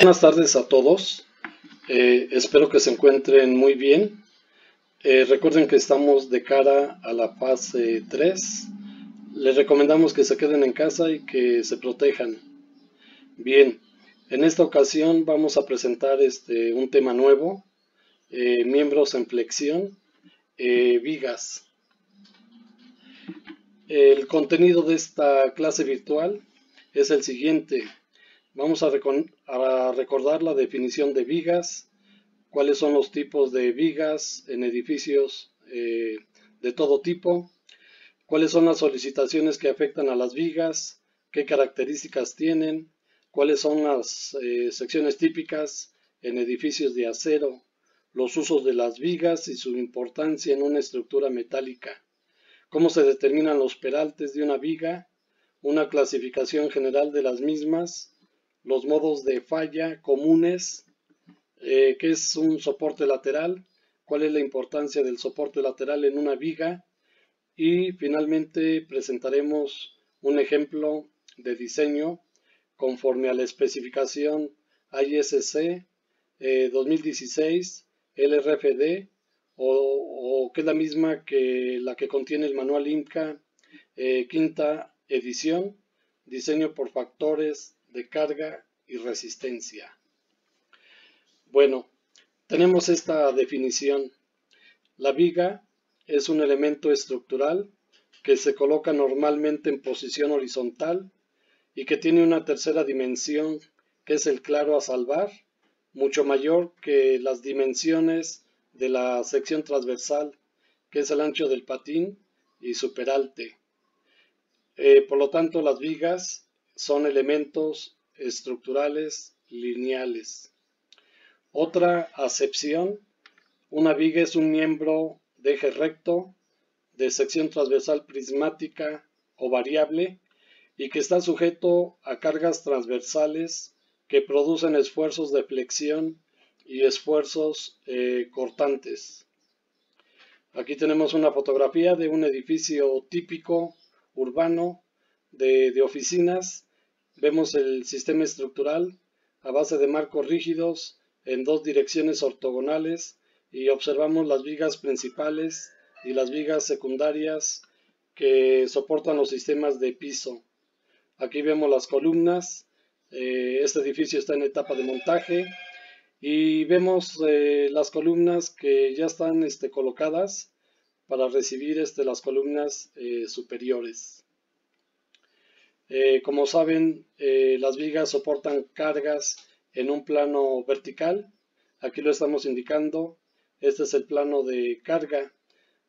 Buenas tardes a todos. Espero que se encuentren muy bien. Recuerden que estamos de cara a la fase 3. Les recomendamos que se queden en casa y que se protejan. Bien, en esta ocasión vamos a presentar un tema nuevo, miembros en flexión, vigas. El contenido de esta clase virtual es el siguiente. Vamos a recordar la definición de vigas, cuáles son los tipos de vigas en edificios de todo tipo, cuáles son las solicitaciones que afectan a las vigas, qué características tienen, cuáles son las secciones típicas en edificios de acero, los usos de las vigas y su importancia en una estructura metálica, cómo se determinan los peraltes de una viga, una clasificación general de las mismas, los modos de falla comunes, qué es un soporte lateral, cuál es la importancia del soporte lateral en una viga y finalmente presentaremos un ejemplo de diseño conforme a la especificación ISC 2016 LRFD o que es la misma que la que contiene el manual INCA quinta edición, diseño por factores de carga y resistencia. Bueno, tenemos esta definición. La viga es un elemento estructural que se coloca normalmente en posición horizontal y que tiene una tercera dimensión, que es el claro a salvar, mucho mayor que las dimensiones de la sección transversal, que es el ancho del patín y su peralte. Por lo tanto, las vigas son elementos estructurales lineales. Otra acepción, una viga es un miembro de eje recto, de sección transversal prismática o variable y que está sujeto a cargas transversales que producen esfuerzos de flexión y esfuerzos cortantes. Aquí tenemos una fotografía de un edificio típico urbano de oficinas. Vemos el sistema estructural a base de marcos rígidos en dos direcciones ortogonales y observamos las vigas principales y las vigas secundarias que soportan los sistemas de piso. Aquí vemos las columnas. Este edificio está en etapa de montaje y vemos las columnas que ya están colocadas para recibir las columnas superiores. Como saben, las vigas soportan cargas en un plano vertical. Aquí lo estamos indicando. Este es el plano de carga,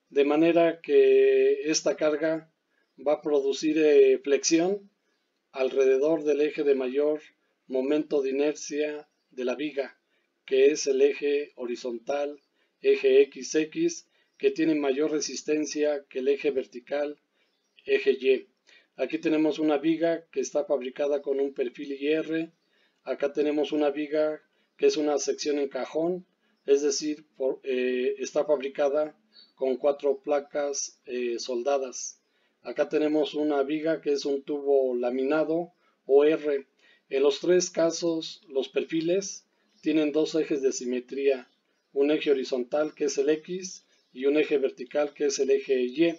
de manera que esta carga va a producir flexión alrededor del eje de mayor momento de inercia de la viga, que es el eje horizontal, eje XX, que tiene mayor resistencia que el eje vertical, eje Y. Aquí tenemos una viga que está fabricada con un perfil IR. Acá tenemos una viga que es una sección en cajón, es decir, está fabricada con 4 placas soldadas. Acá tenemos una viga que es un tubo laminado OR. En los tres casos, los perfiles tienen dos ejes de simetría, un eje horizontal que es el X y un eje vertical que es el eje Y.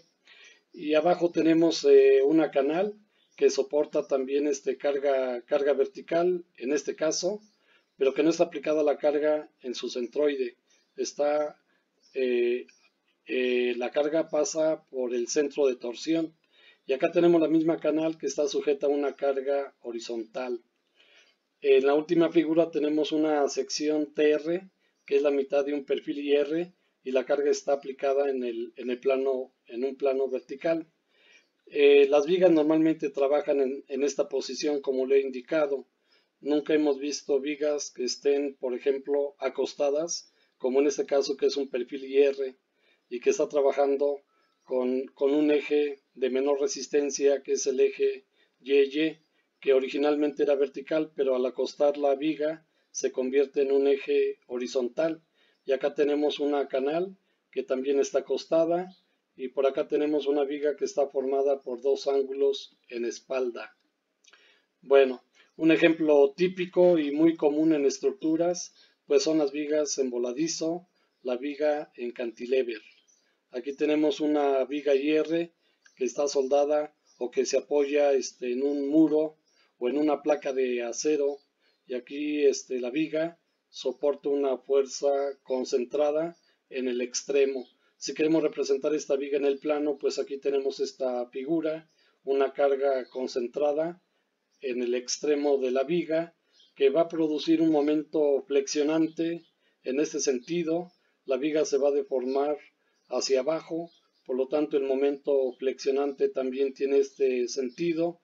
Y abajo tenemos una canal que soporta también carga vertical en este caso, pero que no está aplicada la carga en su centroide. La carga pasa por el centro de torsión. Y acá tenemos la misma canal que está sujeta a una carga horizontal. En la última figura tenemos una sección TR, que es la mitad de un perfil IR, y la carga está aplicada en un plano vertical. Las vigas normalmente trabajan en esta posición como lo he indicado. Nunca hemos visto vigas que estén, por ejemplo, acostadas, como en este caso que es un perfil IR y que está trabajando con un eje de menor resistencia que es el eje YY, que originalmente era vertical, pero al acostar la viga se convierte en un eje horizontal. Y acá tenemos una canal que también está acostada y por acá tenemos una viga que está formada por dos ángulos en espalda. Bueno, Un ejemplo típico y muy común en estructuras, pues son las vigas en voladizo, la viga en cantilever. Aquí tenemos una viga IR que está soldada o que se apoya en un muro o en una placa de acero, y aquí la viga soporta una fuerza concentrada en el extremo. Si queremos representar esta viga en el plano, pues aquí tenemos esta figura, una carga concentrada en el extremo de la viga que va a producir un momento flexionante. En este sentido, la viga se va a deformar hacia abajo, por lo tanto el momento flexionante también tiene este sentido,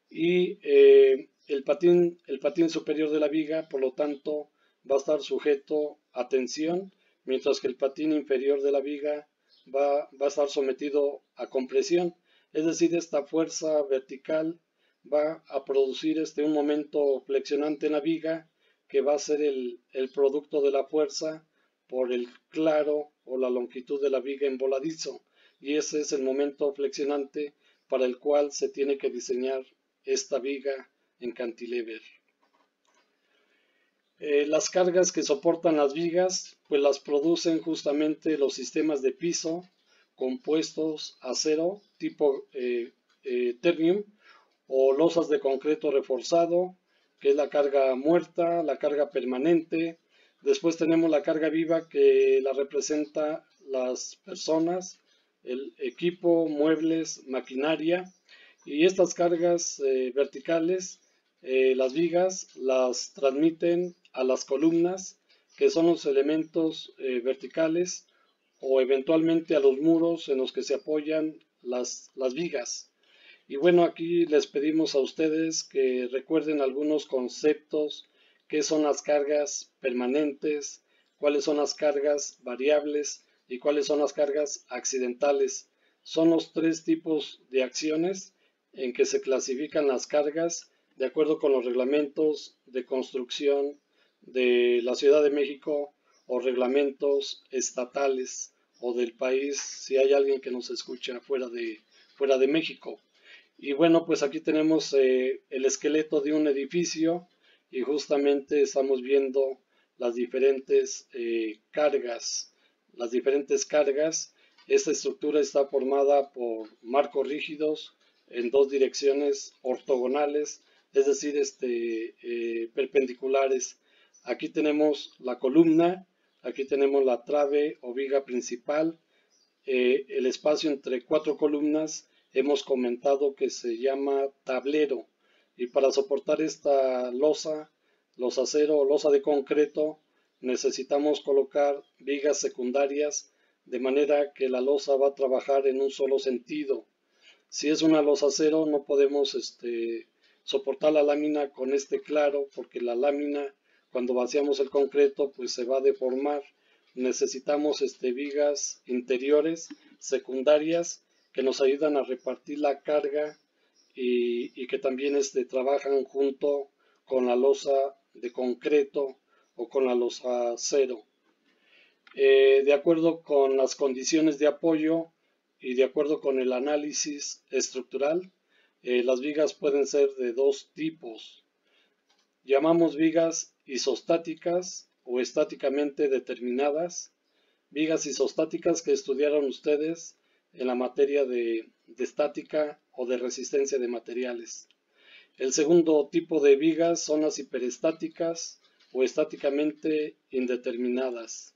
y el patín superior de la viga, por lo tanto, va a estar sujeto a tensión, mientras que el patín inferior de la viga va a estar sometido a compresión. Es decir, esta fuerza vertical va a producir un momento flexionante en la viga, que va a ser el producto de la fuerza por el claro o la longitud de la viga en voladizo, y ese es el momento flexionante para el cual se tiene que diseñar esta viga en cantilever. Las cargas que soportan las vigas, pues las producen justamente los sistemas de piso compuestos acero tipo ternium, o losas de concreto reforzado, que es la carga muerta, la carga permanente. Después tenemos la carga viva, que la representa las personas, el equipo, muebles, maquinaria. Y estas cargas verticales, las vigas las transmiten a las columnas, que son los elementos verticales, o eventualmente a los muros en los que se apoyan las vigas. Y bueno, aquí les pedimos a ustedes que recuerden algunos conceptos: qué son las cargas permanentes, cuáles son las cargas variables y cuáles son las cargas accidentales. Son los tres tipos de acciones en que se clasifican las cargas de acuerdo con los reglamentos de construcción de la Ciudad de México, o reglamentos estatales o del país, si hay alguien que nos escucha fuera de México. Y bueno, pues aquí tenemos el esqueleto de un edificio, y justamente estamos viendo las diferentes cargas. Las diferentes cargas. Esta estructura está formada por marcos rígidos en dos direcciones ortogonales, es decir, perpendiculares. Aquí tenemos la columna, aquí tenemos la trave o viga principal. El espacio entre cuatro columnas hemos comentado que se llama tablero, y para soportar esta losa acero o losa de concreto, necesitamos colocar vigas secundarias, de manera que la losa va a trabajar en un solo sentido. Si es una losa acero, no podemos soportar la lámina con este claro, porque la lámina, cuando vaciamos el concreto, pues se va a deformar. Necesitamos vigas interiores secundarias, que nos ayudan a repartir la carga, y que también trabajan junto con la losa de concreto o con la losa acero. De acuerdo con las condiciones de apoyo y de acuerdo con el análisis estructural, las vigas pueden ser de dos tipos. Llamamos vigas isostáticas o estáticamente determinadas. Vigas isostáticas que estudiaron ustedes en la materia de estática o de resistencia de materiales. El segundo tipo de vigas son las hiperestáticas o estáticamente indeterminadas.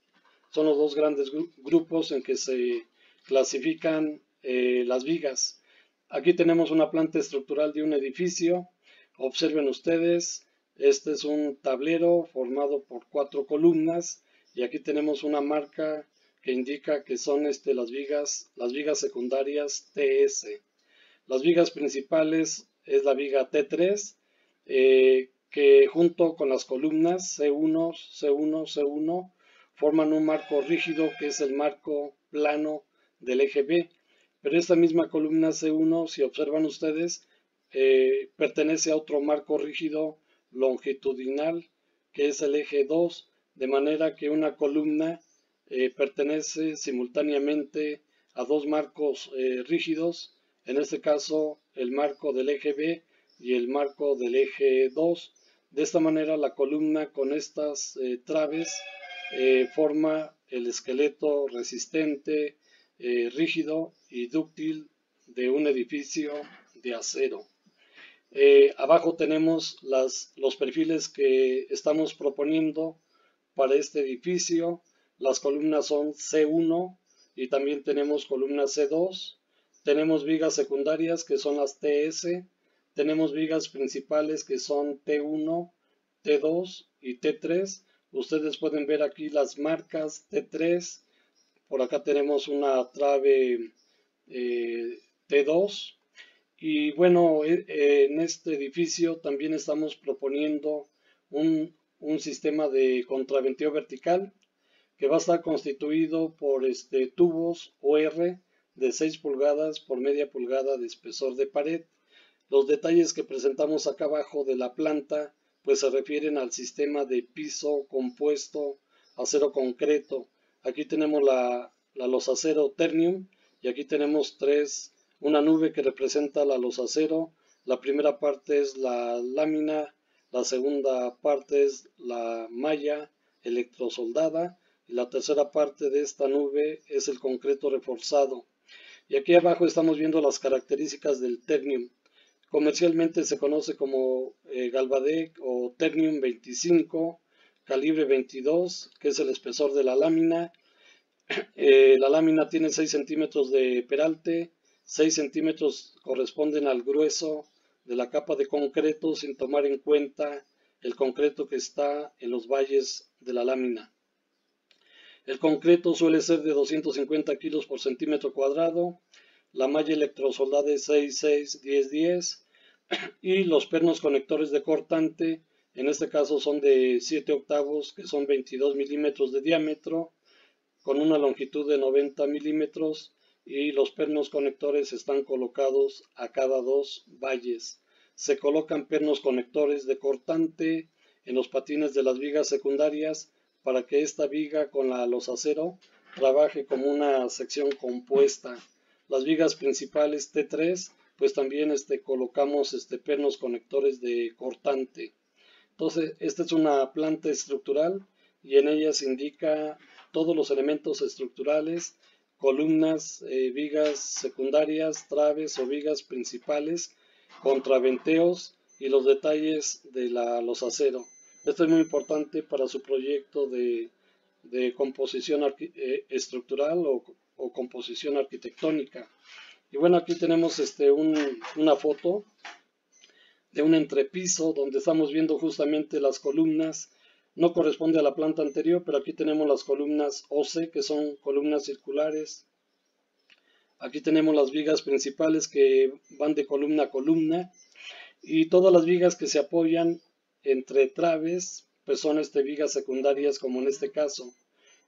Son los dos grandes grupos en que se clasifican las vigas. Aquí tenemos una planta estructural de un edificio. Observen ustedes, este es un tablero formado por cuatro columnas, y aquí tenemos una marca que indica que son las vigas secundarias TS. Las vigas principales es la viga T3, que junto con las columnas C1, C1, C1 forman un marco rígido, que es el marco plano del eje B. Pero esta misma columna C1, si observan ustedes, pertenece a otro marco rígido longitudinal, que es el eje 2, de manera que una columna pertenece simultáneamente a dos marcos rígidos. En este caso, el marco del eje B y el marco del eje 2. De esta manera la columna con estas traves forma el esqueleto resistente, rígido y dúctil de un edificio de acero. Abajo tenemos los perfiles que estamos proponiendo para este edificio. Las columnas son C1 y también tenemos columnas C2. Tenemos vigas secundarias que son las TS. Tenemos vigas principales que son T1, T2 y T3. Ustedes pueden ver aquí las marcas T3. Por acá tenemos una trave T2. Y bueno, en este edificio también estamos proponiendo un sistema de contraventeo vertical que va a estar constituido por tubos OR de 6 pulgadas por media pulgada de espesor de pared. Los detalles que presentamos acá abajo de la planta pues se refieren al sistema de piso compuesto acero concreto. Aquí tenemos la losacero Ternium y aquí tenemos una nube que representa la losacero. La primera parte es la lámina, la segunda parte es la malla electrosoldada y la tercera parte de esta nube es el concreto reforzado. Y aquí abajo estamos viendo las características del Ternium. Comercialmente se conoce como Galvadec o Ternium 25, calibre 22, que es el espesor de la lámina. La lámina tiene 6 centímetros de peralte, 6 centímetros corresponden al grueso de la capa de concreto sin tomar en cuenta el concreto que está en los valles de la lámina. El concreto suele ser de 250 kilos por centímetro cuadrado, la malla electrosoldada es 6,6, 10,10 y los pernos conectores de cortante, en este caso son de 7 octavos que son 22 milímetros de diámetro con una longitud de 90 milímetros y los pernos conectores están colocados a cada 2 valles. Se colocan pernos conectores de cortante en los patines de las vigas secundarias para que esta viga con la losacero trabaje como una sección compuesta. Las vigas principales T3 pues también colocamos pernos conectores de cortante. Entonces esta es una planta estructural y en ella se indica todos los elementos estructurales, columnas, vigas secundarias, traves o vigas principales, contraventeos y los detalles de la losacero. Esto es muy importante para su proyecto de composición estructural o composición arquitectónica. Y bueno, aquí tenemos una foto de un entrepiso donde estamos viendo justamente las columnas. No corresponde a la planta anterior, pero aquí tenemos las columnas OC, que son columnas circulares. Aquí tenemos las vigas principales que van de columna a columna. Y todas las vigas que se apoyan entre traves, pues son vigas secundarias, como en este caso.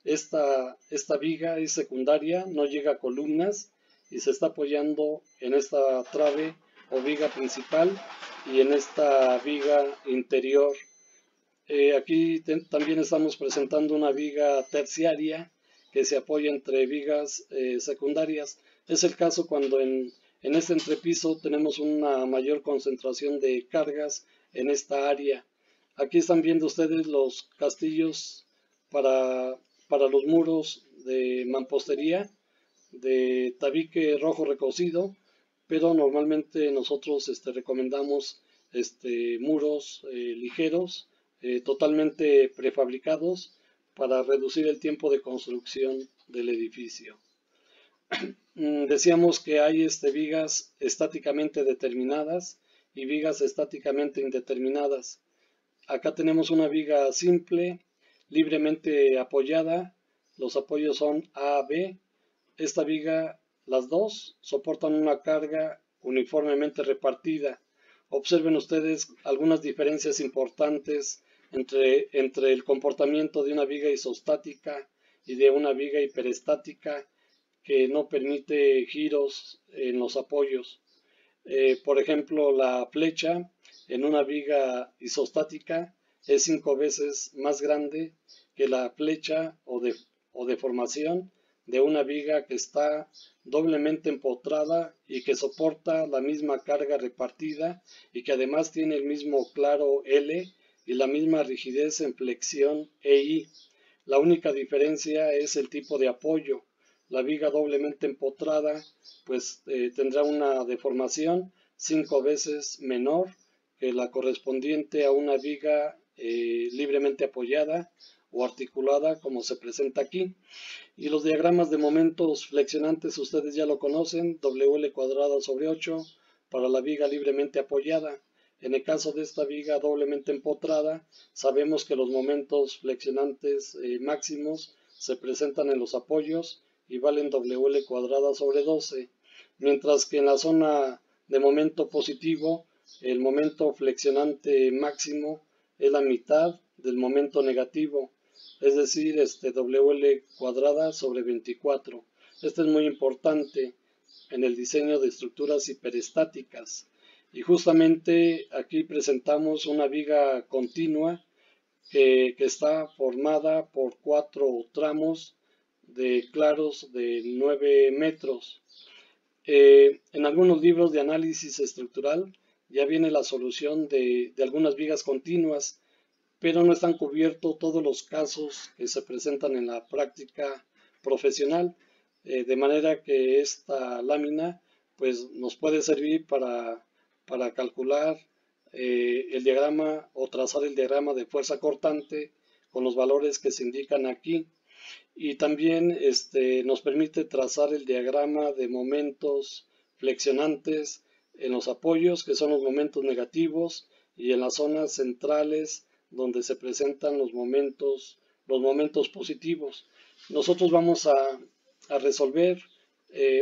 Esta viga es secundaria, no llega a columnas y se está apoyando en esta trave o viga principal y en esta viga interior. Aquí también estamos presentando una viga terciaria que se apoya entre vigas secundarias. Es el caso cuando en este entrepiso tenemos una mayor concentración de cargas en esta área. Aquí están viendo ustedes los castillos para los muros de mampostería de tabique rojo recocido, pero normalmente nosotros recomendamos muros ligeros, totalmente prefabricados para reducir el tiempo de construcción del edificio. Decíamos que hay vigas estáticamente determinadas y vigas estáticamente indeterminadas. Acá tenemos una viga simple, libremente apoyada. Los apoyos son A, B. Esta viga, las dos, soportan una carga uniformemente repartida. Observen ustedes algunas diferencias importantes entre el comportamiento de una viga isostática y de una viga hiperestática que no permite giros en los apoyos. Por ejemplo, la flecha en una viga isostática es 5 veces más grande que la flecha o deformación de una viga que está doblemente empotrada y que soporta la misma carga repartida y que además tiene el mismo claro L y la misma rigidez en flexión EI. La única diferencia es el tipo de apoyo. La viga doblemente empotrada pues tendrá una deformación 5 veces menor que la correspondiente a una viga libremente apoyada o articulada como se presenta aquí. Y los diagramas de momentos flexionantes ustedes ya lo conocen, WL cuadrada sobre 8 para la viga libremente apoyada. En el caso de esta viga doblemente empotrada, sabemos que los momentos flexionantes máximos se presentan en los apoyos y valen WL cuadrada sobre 12, mientras que en la zona de momento positivo, el momento flexionante máximo es la mitad del momento negativo, es decir, WL cuadrada sobre 24. Esto es muy importante en el diseño de estructuras hiperestáticas. Y justamente aquí presentamos una viga continua que está formada por 4 tramos de claros de 9 metros. En algunos libros de análisis estructural ya viene la solución de algunas vigas continuas, pero no están cubiertos todos los casos que se presentan en la práctica profesional, de manera que esta lámina pues nos puede servir para calcular el diagrama o trazar el diagrama de fuerza cortante con los valores que se indican aquí, y también nos permite trazar el diagrama de momentos flexionantes en los apoyos, que son los momentos negativos, y en las zonas centrales donde se presentan los momentos positivos. Nosotros vamos a resolver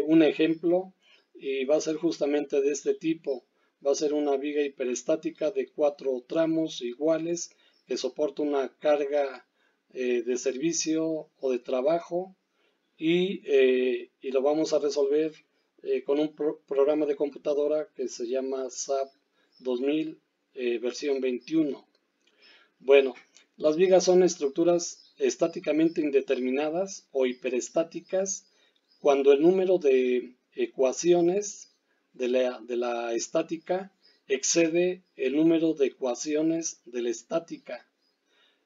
un ejemplo y va a ser justamente de este tipo. Va a ser una viga hiperestática de 4 tramos iguales que soporta una carga de servicio o de trabajo y lo vamos a resolver con un programa de computadora que se llama SAP 2000 versión 21. Bueno, las vigas son estructuras estáticamente indeterminadas o hiperestáticas cuando el número de ecuaciones de la estática excede el número de ecuaciones de la estática.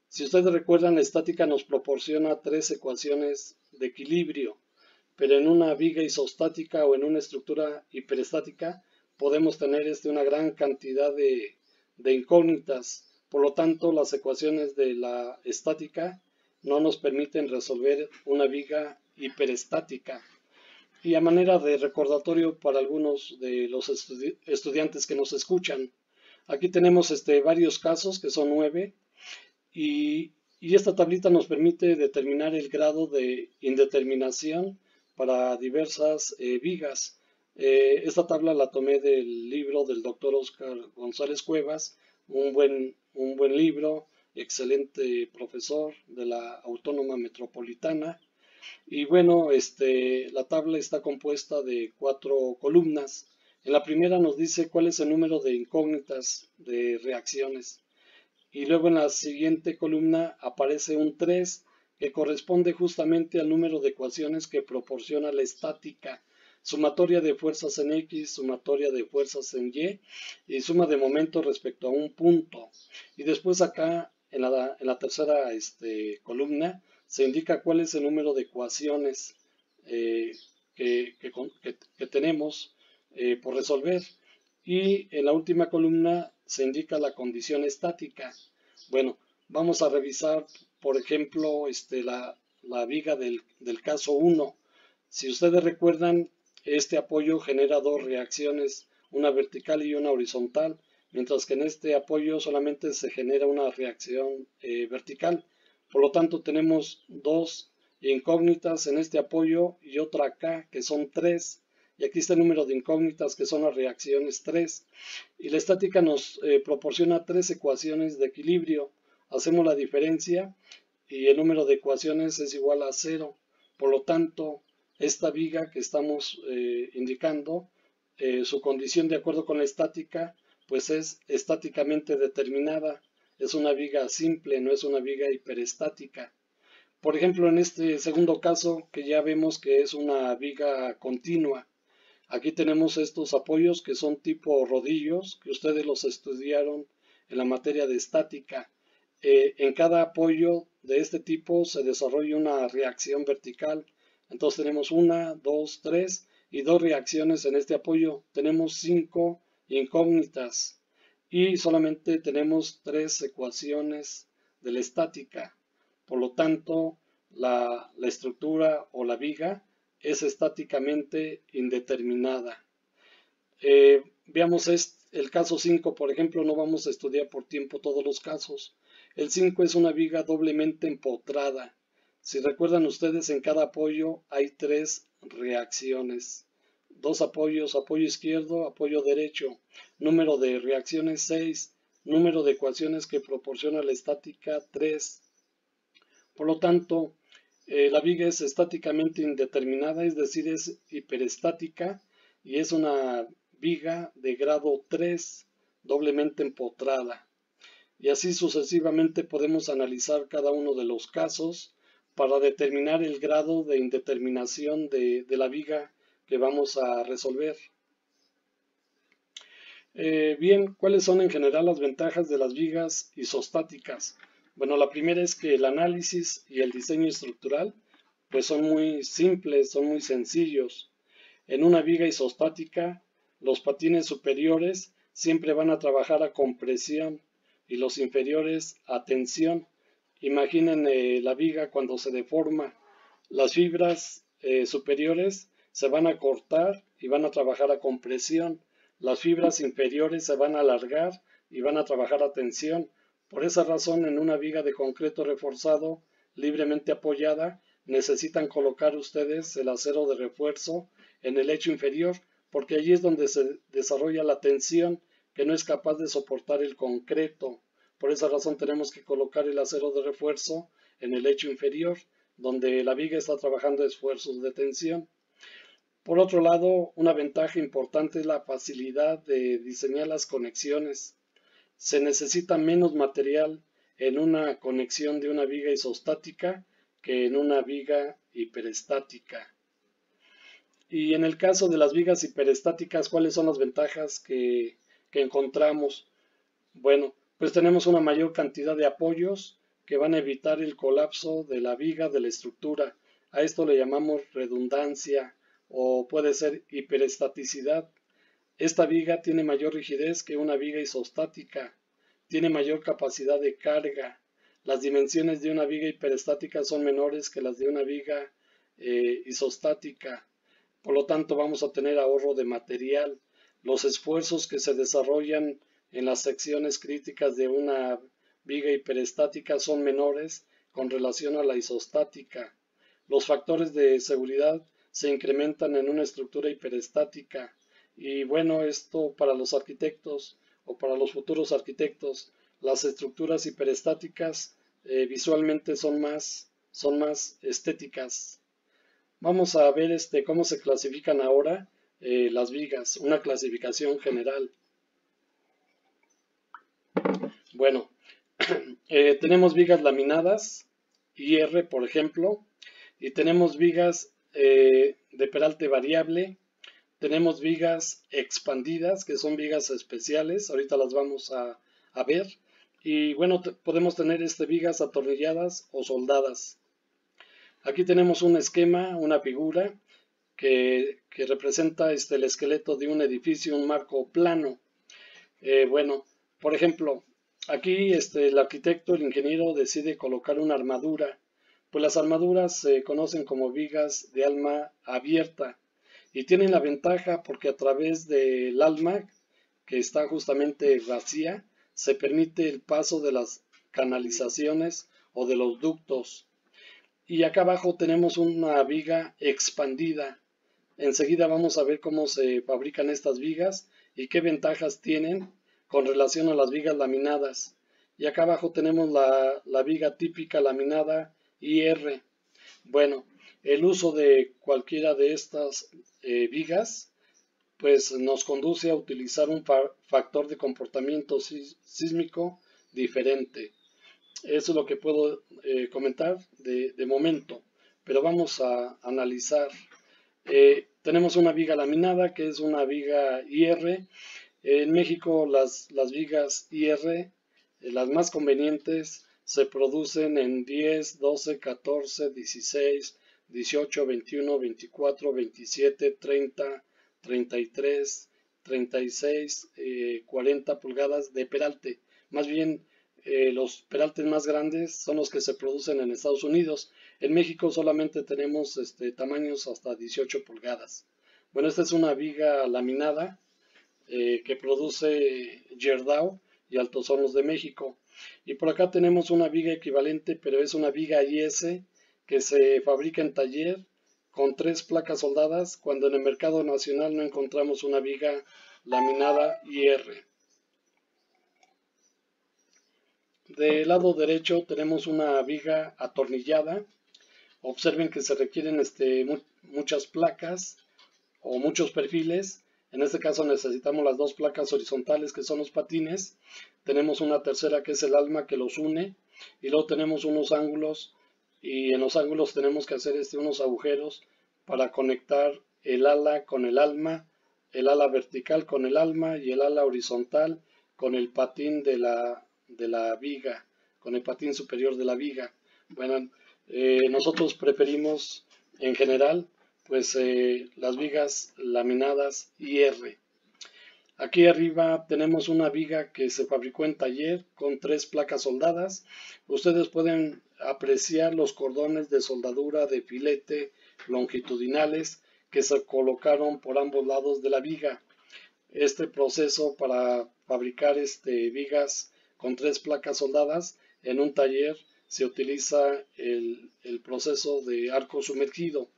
Si ustedes recuerdan, la estática nos proporciona 3 ecuaciones de equilibrio, pero en una viga isostática o en una estructura hiperestática podemos tener una gran cantidad de incógnitas. Por lo tanto, las ecuaciones de la estática no nos permiten resolver una viga hiperestática. Y a manera de recordatorio para algunos de los estudiantes que nos escuchan, aquí tenemos varios casos, que son 9, y esta tablita nos permite determinar el grado de indeterminación para diversas vigas. Esta tabla la tomé del libro del doctor Oscar González Cuevas, un buen libro, excelente profesor de la Autónoma Metropolitana. Y bueno, la tabla está compuesta de 4 columnas. En la primera nos dice cuál es el número de incógnitas de reacciones. Y luego en la siguiente columna aparece un 3 que corresponde justamente al número de ecuaciones que proporciona la estática, sumatoria de fuerzas en X, sumatoria de fuerzas en Y suma de momentos respecto a un punto. Y después acá en la tercera columna se indica cuál es el número de ecuaciones que tenemos por resolver. Y en la última columna se indica la condición estática. Bueno, vamos a revisar, por ejemplo, la viga del caso 1. Si ustedes recuerdan, este apoyo genera 2 reacciones, una vertical y una horizontal, mientras que en este apoyo solamente se genera una reacción vertical. Por lo tanto, tenemos 2 incógnitas en este apoyo y otra acá, que son 3. Y aquí está el número de incógnitas, que son las reacciones 3. Y la estática nos proporciona 3 ecuaciones de equilibrio. Hacemos la diferencia y el número de ecuaciones es igual a 0. Por lo tanto, esta viga que estamos indicando, su condición de acuerdo con la estática, pues es estáticamente determinada. Es una viga simple, no es una viga hiperestática. Por ejemplo, en este segundo caso, que ya vemos que es una viga continua, aquí tenemos estos apoyos que son tipo rodillos, que ustedes los estudiaron en la materia de estática. En cada apoyo de este tipo se desarrolla una reacción vertical. Entonces tenemos una, dos, tres y dos reacciones en este apoyo. Tenemos cinco incógnitas y solamente tenemos tres ecuaciones de la estática. Por lo tanto, la estructura o la viga es estáticamente indeterminada. Veamos el caso 5, por ejemplo, no vamos a estudiar por tiempo todos los casos. El 5 es una viga doblemente empotrada. Si recuerdan ustedes, en cada apoyo hay tres reacciones. Dos apoyos, apoyo izquierdo, apoyo derecho. Número de reacciones 6. Número de ecuaciones que proporciona la estática 3. Por lo tanto, la viga es estáticamente indeterminada, es decir, es hiperestática y es una viga de grado 3, doblemente empotrada. Y así sucesivamente podemos analizar cada uno de los casos para determinar el grado de indeterminación de la viga que vamos a resolver. Bien, ¿cuáles son en general las ventajas de las vigas isostáticas? Bueno, la primera es que el análisis y el diseño estructural pues son muy simples, son muy sencillos. En una viga isostática, los patines superiores siempre van a trabajar a compresión y los inferiores a tensión. Imaginen la viga cuando se deforma. Las fibras superiores se van a cortar y van a trabajar a compresión. Las fibras inferiores se van a alargar y van a trabajar a tensión. Por esa razón, en una viga de concreto reforzado, libremente apoyada, necesitan colocar ustedes el acero de refuerzo en el lecho inferior, porque allí es donde se desarrolla la tensión que no es capaz de soportar el concreto. Por esa razón tenemos que colocar el acero de refuerzo en el lecho inferior, donde la viga está trabajando esfuerzos de tensión. Por otro lado, una ventaja importante es la facilidad de diseñar las conexiones. Se necesita menos material en una conexión de una viga isostática que en una viga hiperestática. Y en el caso de las vigas hiperestáticas, ¿cuáles son las ventajas que encontramos? Bueno, pues tenemos una mayor cantidad de apoyos que van a evitar el colapso de la viga de la estructura. A esto le llamamos redundancia o puede ser hiperestaticidad. Esta viga tiene mayor rigidez que una viga isostática, tiene mayor capacidad de carga. Las dimensiones de una viga hiperestática son menores que las de una viga isostática. Por lo tanto, vamos a tener ahorro de material. Los esfuerzos que se desarrollan en las secciones críticas de una viga hiperestática son menores con relación a la isostática. Los factores de seguridad se incrementan en una estructura hiperestática. Y bueno, esto para los arquitectos o para los futuros arquitectos, las estructuras hiperestáticas visualmente son más estéticas. Vamos a ver cómo se clasifican ahora las vigas, una clasificación general. Bueno, tenemos vigas laminadas, IR por ejemplo, y tenemos vigas de peralte variable, tenemos vigas expandidas, que son vigas especiales, ahorita las vamos a ver, y bueno, podemos tener vigas atornilladas o soldadas. Aquí tenemos un esquema, una figura que representa el esqueleto de un edificio, un marco plano. Bueno, por ejemplo, aquí el arquitecto, el ingeniero decide colocar una armadura. Pues las armaduras se conocen como vigas de alma abierta y tienen la ventaja porque a través del alma, que está justamente vacía, se permite el paso de las canalizaciones o de los ductos. Y acá abajo tenemos una viga expandida. Enseguida vamos a ver cómo se fabrican estas vigas y qué ventajas tienen con relación a las vigas laminadas. Y acá abajo tenemos la viga típica laminada IR. Bueno, el uso de cualquiera de estas vigas pues nos conduce a utilizar un factor de comportamiento sísmico diferente. Eso es lo que puedo comentar de momento, pero vamos a analizar. Tenemos una viga laminada que es una viga IR. En México las vigas IR, las más convenientes, se producen en 10, 12, 14, 16, 18, 21, 24, 27, 30, 33, 36, 40 pulgadas de peralte. Más bien, los peraltes más grandes son los que se producen en Estados Unidos. En México solamente tenemos tamaños hasta 18 pulgadas. Bueno, esta es una viga laminada que produce Gerdau y Altos Hornos de México. Y por acá tenemos una viga equivalente, pero es una viga IS que se fabrica en taller con 3 placas soldadas, cuando en el mercado nacional no encontramos una viga laminada IR. Del lado derecho tenemos una viga atornillada. Observen que se requieren muchas placas o muchos perfiles. En este caso necesitamos las 2 placas horizontales que son los patines. Tenemos una tercera que es el alma que los une. Y luego tenemos unos ángulos. Y en los ángulos tenemos que hacer unos agujeros para conectar el ala con el alma, el ala vertical con el alma y el ala horizontal con el patín de la viga, con el patín superior de la viga. Bueno, nosotros preferimos en general pues las vigas laminadas IR. Aquí arriba tenemos una viga que se fabricó en taller con 3 placas soldadas. Ustedes pueden apreciar los cordones de soldadura de filete longitudinales que se colocaron por ambos lados de la viga. Este proceso para fabricar vigas con 3 placas soldadas en un taller se utiliza el proceso de arco sumergido.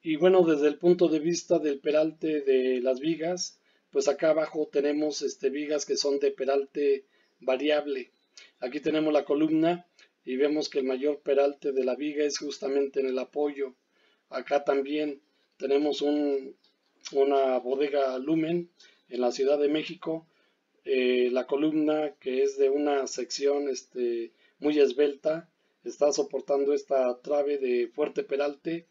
Y bueno, desde el punto de vista del peralte de las vigas, pues acá abajo tenemos vigas que son de peralte variable. Aquí tenemos la columna y vemos que el mayor peralte de la viga es justamente en el apoyo. Acá también tenemos una bodega Lumen en la Ciudad de México. La columna, que es de una sección muy esbelta, está soportando esta trave de fuerte peralte,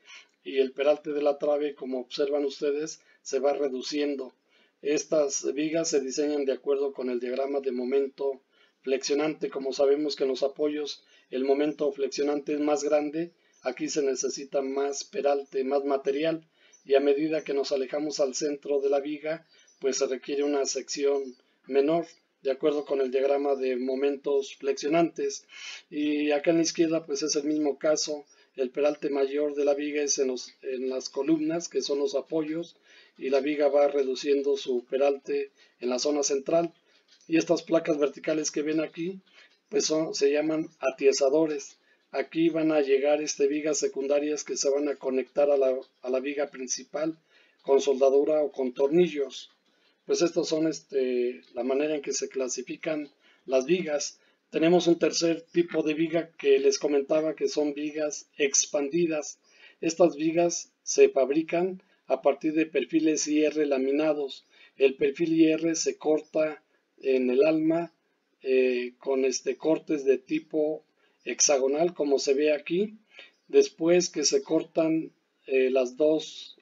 y el peralte de la trave, como observan ustedes, se va reduciendo. Estas vigas se diseñan de acuerdo con el diagrama de momento flexionante. Como sabemos que en los apoyos el momento flexionante es más grande, aquí se necesita más peralte, más material, y a medida que nos alejamos al centro de la viga, pues se requiere una sección menor, de acuerdo con el diagrama de momentos flexionantes. Y acá en la izquierda pues es el mismo caso. El peralte mayor de la viga es en las columnas, que son los apoyos, y la viga va reduciendo su peralte en la zona central. Y estas placas verticales que ven aquí pues se llaman atiesadores. Aquí van a llegar vigas secundarias que se van a conectar a la viga principal con soldadura o con tornillos. Pues estos son la manera en que se clasifican las vigas. Tenemos un tercer tipo de viga que les comentaba, que son vigas expandidas. Estas vigas se fabrican a partir de perfiles IR laminados. El perfil IR se corta en el alma con cortes de tipo hexagonal, como se ve aquí. Después que se cortan las dos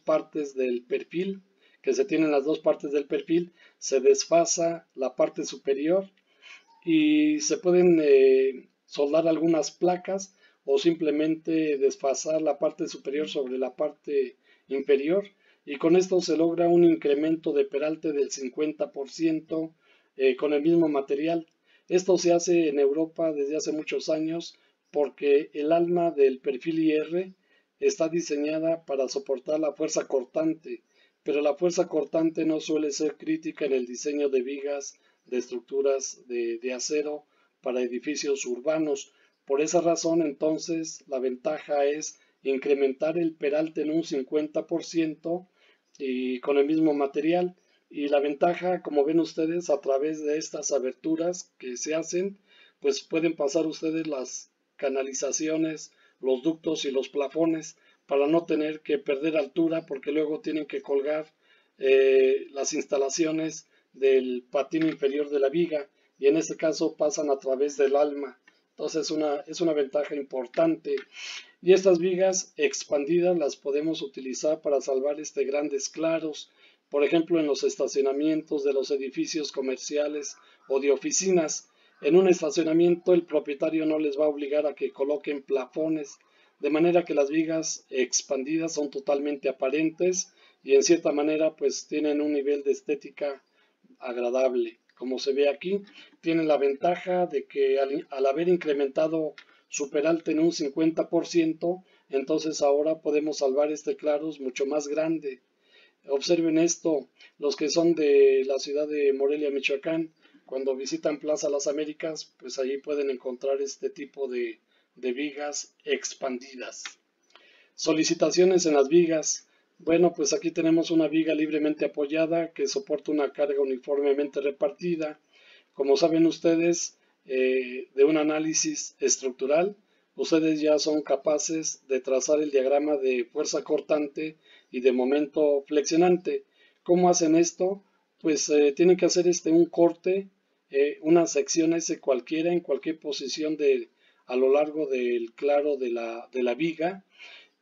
partes del perfil, que se tienen las 2 partes del perfil, se desfasa la parte superior y se pueden soldar algunas placas o simplemente desfasar la parte superior sobre la parte inferior, y con esto se logra un incremento de peralte del 50% con el mismo material. Esto se hace en Europa desde hace muchos años porque el alma del perfil IR está diseñada para soportar la fuerza cortante, pero la fuerza cortante no suele ser crítica en el diseño de vigas de estructuras de acero para edificios urbanos. Por esa razón, entonces, la ventaja es incrementar el peralte en un 50% y con el mismo material. Y la ventaja, como ven ustedes, a través de estas aberturas que se hacen, pues pueden pasar ustedes las canalizaciones, los ductos y los plafones, para no tener que perder altura, porque luego tienen que colgar las instalaciones del patín inferior de la viga, y en este caso pasan a través del alma. Entonces es una ventaja importante. Y estas vigas expandidas las podemos utilizar para salvar grandes claros, por ejemplo en los estacionamientos de los edificios comerciales o de oficinas. En un estacionamiento el propietario no les va a obligar a que coloquen plafones, de manera que las vigas expandidas son totalmente aparentes y en cierta manera pues tienen un nivel de estética agradable. Como se ve aquí, tienen la ventaja de que al haber incrementado su peralte en un 50%, entonces ahora podemos salvar claros mucho más grande. Observen esto, los que son de la ciudad de Morelia, Michoacán, cuando visitan Plaza Las Américas, pues allí pueden encontrar este tipo de vigas expandidas. Solicitaciones en las vigas. Bueno, pues aquí tenemos una viga libremente apoyada que soporta una carga uniformemente repartida. Como saben ustedes, de un análisis estructural, ustedes ya son capaces de trazar el diagrama de fuerza cortante y de momento flexionante. ¿Cómo hacen esto? Pues tienen que hacer un corte, una sección cualquiera en cualquier posición a lo largo del claro de la viga,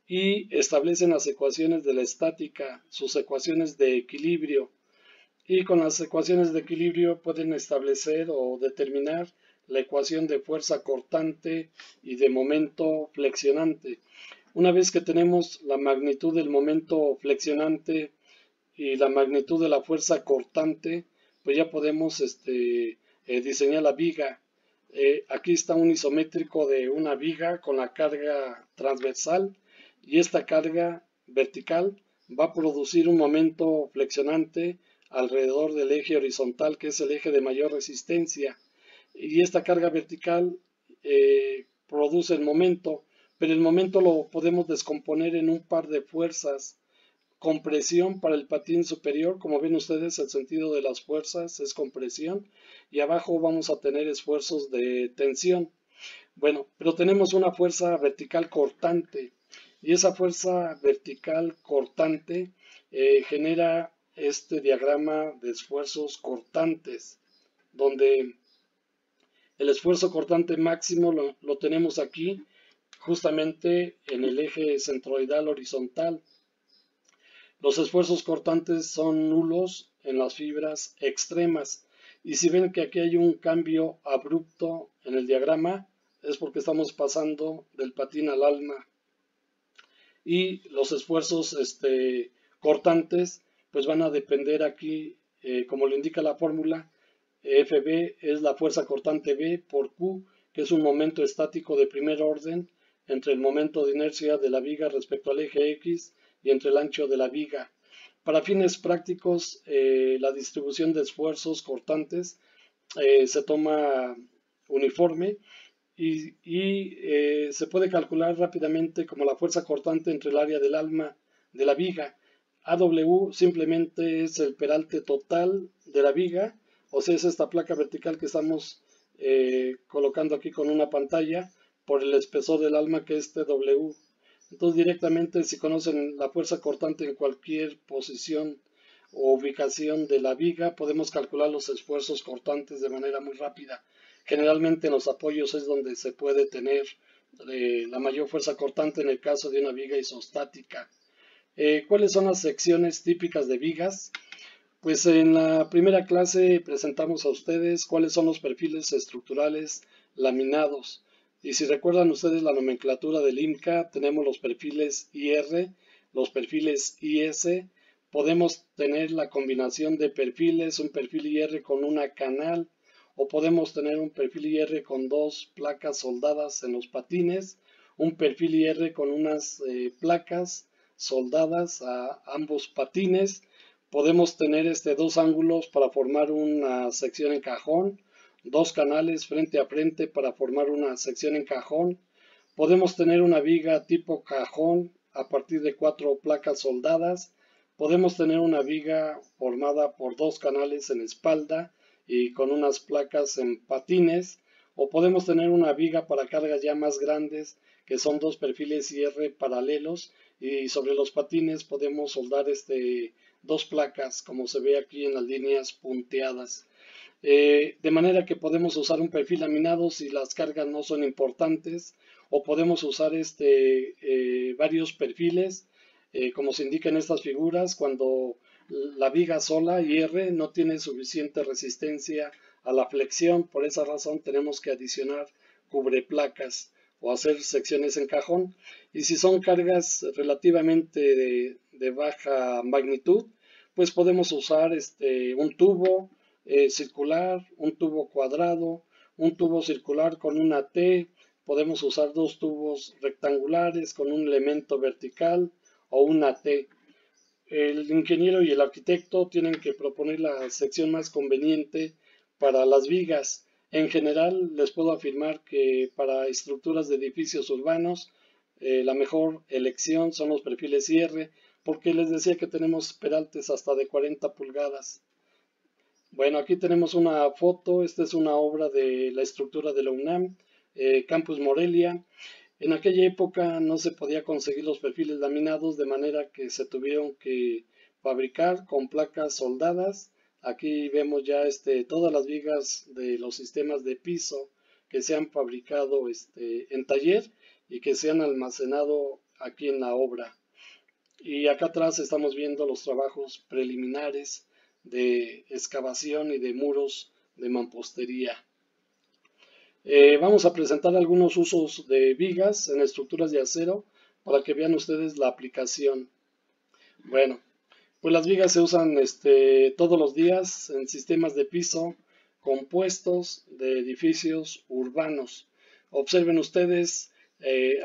y establecen las ecuaciones de la estática, sus ecuaciones de equilibrio. Y con las ecuaciones de equilibrio pueden establecer o determinar la ecuación de fuerza cortante y de momento flexionante. Una vez que tenemos la magnitud del momento flexionante y la magnitud de la fuerza cortante, pues ya podemos diseñar la viga. Aquí está un isométrico de una viga con la carga transversal, y esta carga vertical va a producir un momento flexionante alrededor del eje horizontal, que es el eje de mayor resistencia, y esta carga vertical produce el momento, pero el momento lo podemos descomponer en un par de fuerzas. Compresión para el patín superior, como ven ustedes, el sentido de las fuerzas es compresión, y abajo vamos a tener esfuerzos de tensión. Bueno, pero tenemos una fuerza vertical cortante, y esa fuerza vertical cortante genera este diagrama de esfuerzos cortantes, donde el esfuerzo cortante máximo lo tenemos aquí, justamente en el eje centroidal horizontal. Los esfuerzos cortantes son nulos en las fibras extremas, y si ven que aquí hay un cambio abrupto en el diagrama, es porque estamos pasando del patín al alma. Y los esfuerzos cortantes pues van a depender aquí, como lo indica la fórmula, FB es la fuerza cortante B por Q, que es un momento estático de primer orden entre el momento de inercia de la viga respecto al eje X y entre el ancho de la viga. Para fines prácticos, la distribución de esfuerzos cortantes se toma uniforme y se puede calcular rápidamente como la fuerza cortante entre el área del alma de la viga. AW simplemente es el peralte total de la viga, o sea, es esta placa vertical que estamos colocando aquí con una pantalla por el espesor del alma, que es TW. Entonces directamente, si conocen la fuerza cortante en cualquier posición o ubicación de la viga, podemos calcular los esfuerzos cortantes de manera muy rápida. Generalmente en los apoyos es donde se puede tener la mayor fuerza cortante en el caso de una viga isostática. ¿Cuáles son las secciones típicas de vigas? Pues en la primera clase presentamos a ustedes cuáles son los perfiles estructurales laminados. Y si recuerdan ustedes la nomenclatura del IMCA, tenemos los perfiles IR, los perfiles IS. Podemos tener la combinación de perfiles, un perfil IR con una canal, o podemos tener un perfil IR con dos placas soldadas en los patines, un perfil IR con unas placas soldadas a ambos patines. Podemos tener dos ángulos para formar una sección en cajón, dos canales frente a frente para formar una sección en cajón. Podemos tener una viga tipo cajón a partir de 4 placas soldadas. Podemos tener una viga formada por dos canales en espalda y con unas placas en patines. O podemos tener una viga para cargas ya más grandes, que son dos perfiles IR paralelos, y sobre los patines podemos soldar dos placas, como se ve aquí en las líneas punteadas. de manera que podemos usar un perfil laminado si las cargas no son importantes, o podemos usar varios perfiles, como se indica en estas figuras, cuando la viga sola IR no tiene suficiente resistencia a la flexión. Por esa razón tenemos que adicionar cubreplacas o hacer secciones en cajón. Y si son cargas relativamente de baja magnitud, pues podemos usar un tubo circular, un tubo cuadrado, un tubo circular con una T. Podemos usar dos tubos rectangulares con un elemento vertical o una T. El ingeniero y el arquitecto tienen que proponer la sección más conveniente para las vigas. En general, les puedo afirmar que para estructuras de edificios urbanos, la mejor elección son los perfiles IR, porque les decía que tenemos peraltes hasta de 40 pulgadas. Bueno, aquí tenemos una foto. Esta es una obra de la estructura de la UNAM, Campus Morelia. En aquella época no se podía conseguir los perfiles laminados, de manera que se tuvieron que fabricar con placas soldadas. Aquí vemos ya todas las vigas de los sistemas de piso que se han fabricado en taller y que se han almacenado aquí en la obra. Y acá atrás estamos viendo los trabajos preliminares de excavación y de muros de mampostería. Vamos a presentar algunos usos de vigas en estructuras de acero para que vean ustedes la aplicación. Bueno, pues las vigas se usan todos los días en sistemas de piso compuestos de edificios urbanos. Observen ustedes,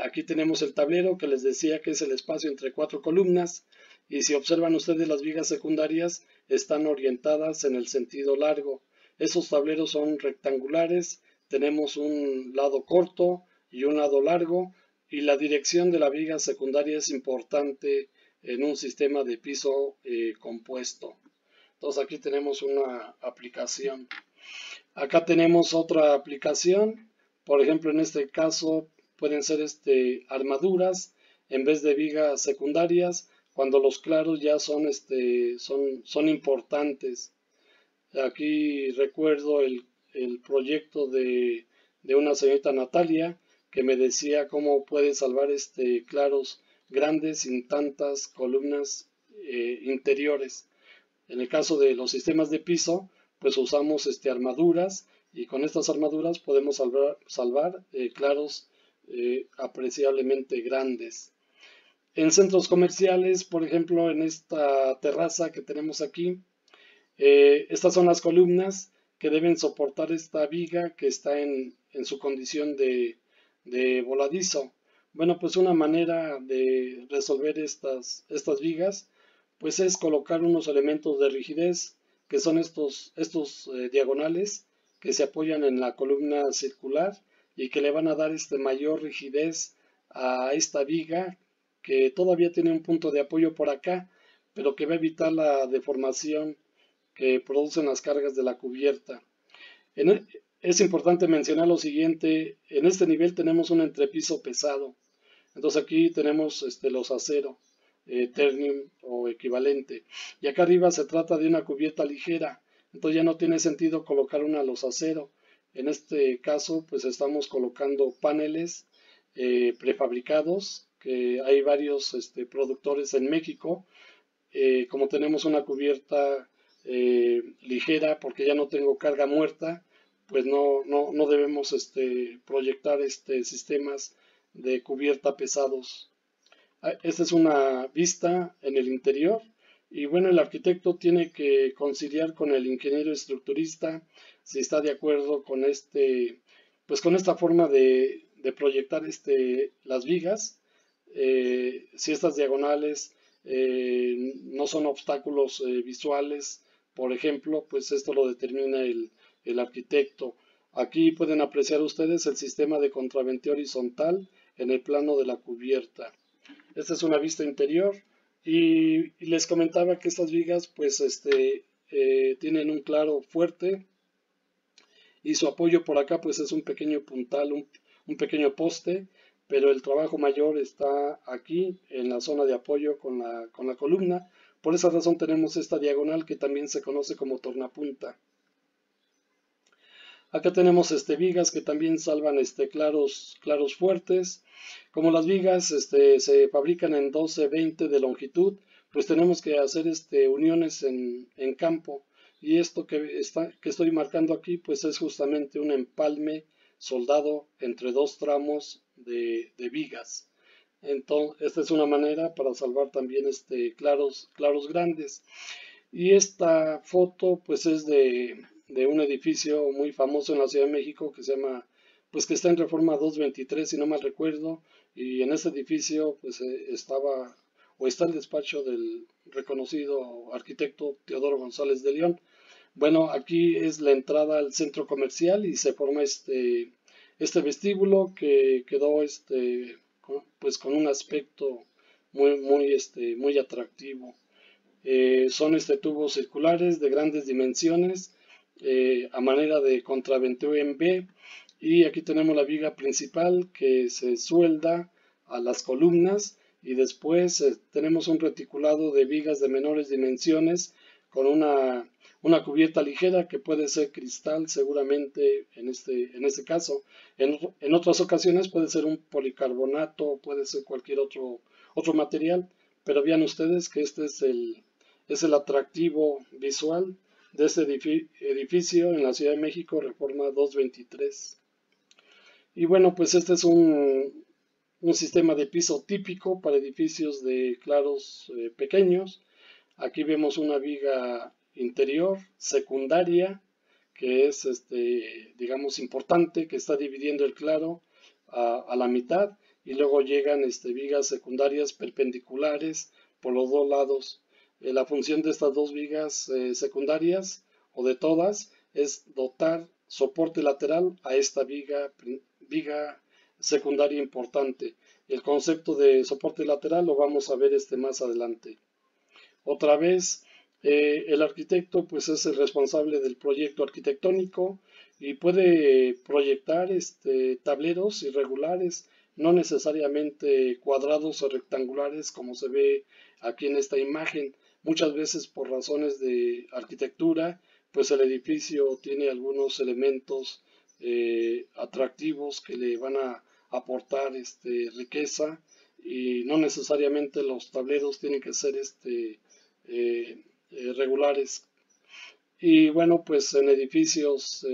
aquí tenemos el tablero que les decía que es el espacio entre cuatro columnas, y si observan ustedes, las vigas secundarias están orientadas en el sentido largo. Esos tableros son rectangulares, tenemos un lado corto y un lado largo, y la dirección de la viga secundaria es importante en un sistema de piso compuesto. Entonces aquí tenemos una aplicación. Acá tenemos otra aplicación. Por ejemplo, en este caso pueden ser armaduras en vez de vigas secundarias, cuando los claros ya son importantes. Aquí recuerdo el proyecto de una señorita Natalia, que me decía cómo puede salvar claros grandes sin tantas columnas interiores. En el caso de los sistemas de piso, pues usamos armaduras, y con estas armaduras podemos salvar claros apreciablemente grandes. En centros comerciales, por ejemplo, en esta terraza que tenemos aquí, estas son las columnas que deben soportar esta viga que está en su condición de voladizo. Bueno, pues una manera de resolver estas vigas pues es colocar unos elementos de rigidez, que son estos diagonales que se apoyan en la columna circular y que le van a dar mayor rigidez a esta viga, que todavía tiene un punto de apoyo por acá, pero que va a evitar la deformación que producen las cargas de la cubierta. Es importante mencionar lo siguiente: en este nivel tenemos un entrepiso pesado. Entonces aquí tenemos los acero, ternium o equivalente. Y acá arriba se trata de una cubierta ligera. Entonces ya no tiene sentido colocar una los acero. En este caso pues estamos colocando paneles prefabricados, que hay varios productores en México. Como tenemos una cubierta ligera, porque ya no tengo carga muerta, pues no debemos proyectar sistemas de cubierta pesados. Esta es una vista en el interior, y bueno, el arquitecto tiene que conciliar con el ingeniero estructurista si está de acuerdo con pues con esta forma de proyectar las vigas, si estas diagonales no son obstáculos visuales, por ejemplo, pues esto lo determina el arquitecto. Aquí pueden apreciar ustedes el sistema de contraventeo horizontal en el plano de la cubierta. Esta es una vista interior, y les comentaba que estas vigas pues tienen un claro fuerte, y su apoyo por acá pues es un pequeño puntal, un pequeño poste, pero el trabajo mayor está aquí en la zona de apoyo con la columna. Por esa razón tenemos esta diagonal que también se conoce como tornapunta. Acá tenemos vigas que también salvan claros fuertes. Como las vigas se fabrican en 12-20 de longitud, pues tenemos que hacer uniones en campo. Y esto que estoy marcando aquí, pues es justamente un empalme soldado entre dos tramos de vigas. Entonces, esta es una manera para salvar también claros grandes. Y esta foto pues es de un edificio muy famoso en la Ciudad de México que se llama, pues que está en Reforma 223 si no mal recuerdo, y en este edificio pues estaba o está el despacho del reconocido arquitecto Teodoro González de León. Bueno, aquí es la entrada al centro comercial y se forma este vestíbulo que quedó pues con un aspecto muy atractivo. Son tubos circulares de grandes dimensiones a manera de contraventeo en B, y aquí tenemos la viga principal que se suelda a las columnas, y después tenemos un reticulado de vigas de menores dimensiones con una cubierta ligera que puede ser cristal seguramente en este caso. En otras ocasiones puede ser un policarbonato, puede ser cualquier otro material, pero vean ustedes que este es el atractivo visual de este edificio en la Ciudad de México, Reforma 223. Y bueno, pues este es un sistema de piso típico para edificios de claros pequeños. Aquí vemos una viga interior secundaria que es, digamos, importante, que está dividiendo el claro a la mitad, y luego llegan vigas secundarias perpendiculares por los dos lados. La función de estas dos vigas secundarias, o de todas, es dotar soporte lateral a esta viga secundaria importante. El concepto de soporte lateral lo vamos a ver más adelante. Otra vez, el arquitecto pues es el responsable del proyecto arquitectónico y puede proyectar tableros irregulares, no necesariamente cuadrados o rectangulares como se ve aquí en esta imagen. Muchas veces por razones de arquitectura, pues el edificio tiene algunos elementos atractivos que le van a aportar riqueza, y no necesariamente los tableros tienen que ser regulares. Y bueno, pues en edificios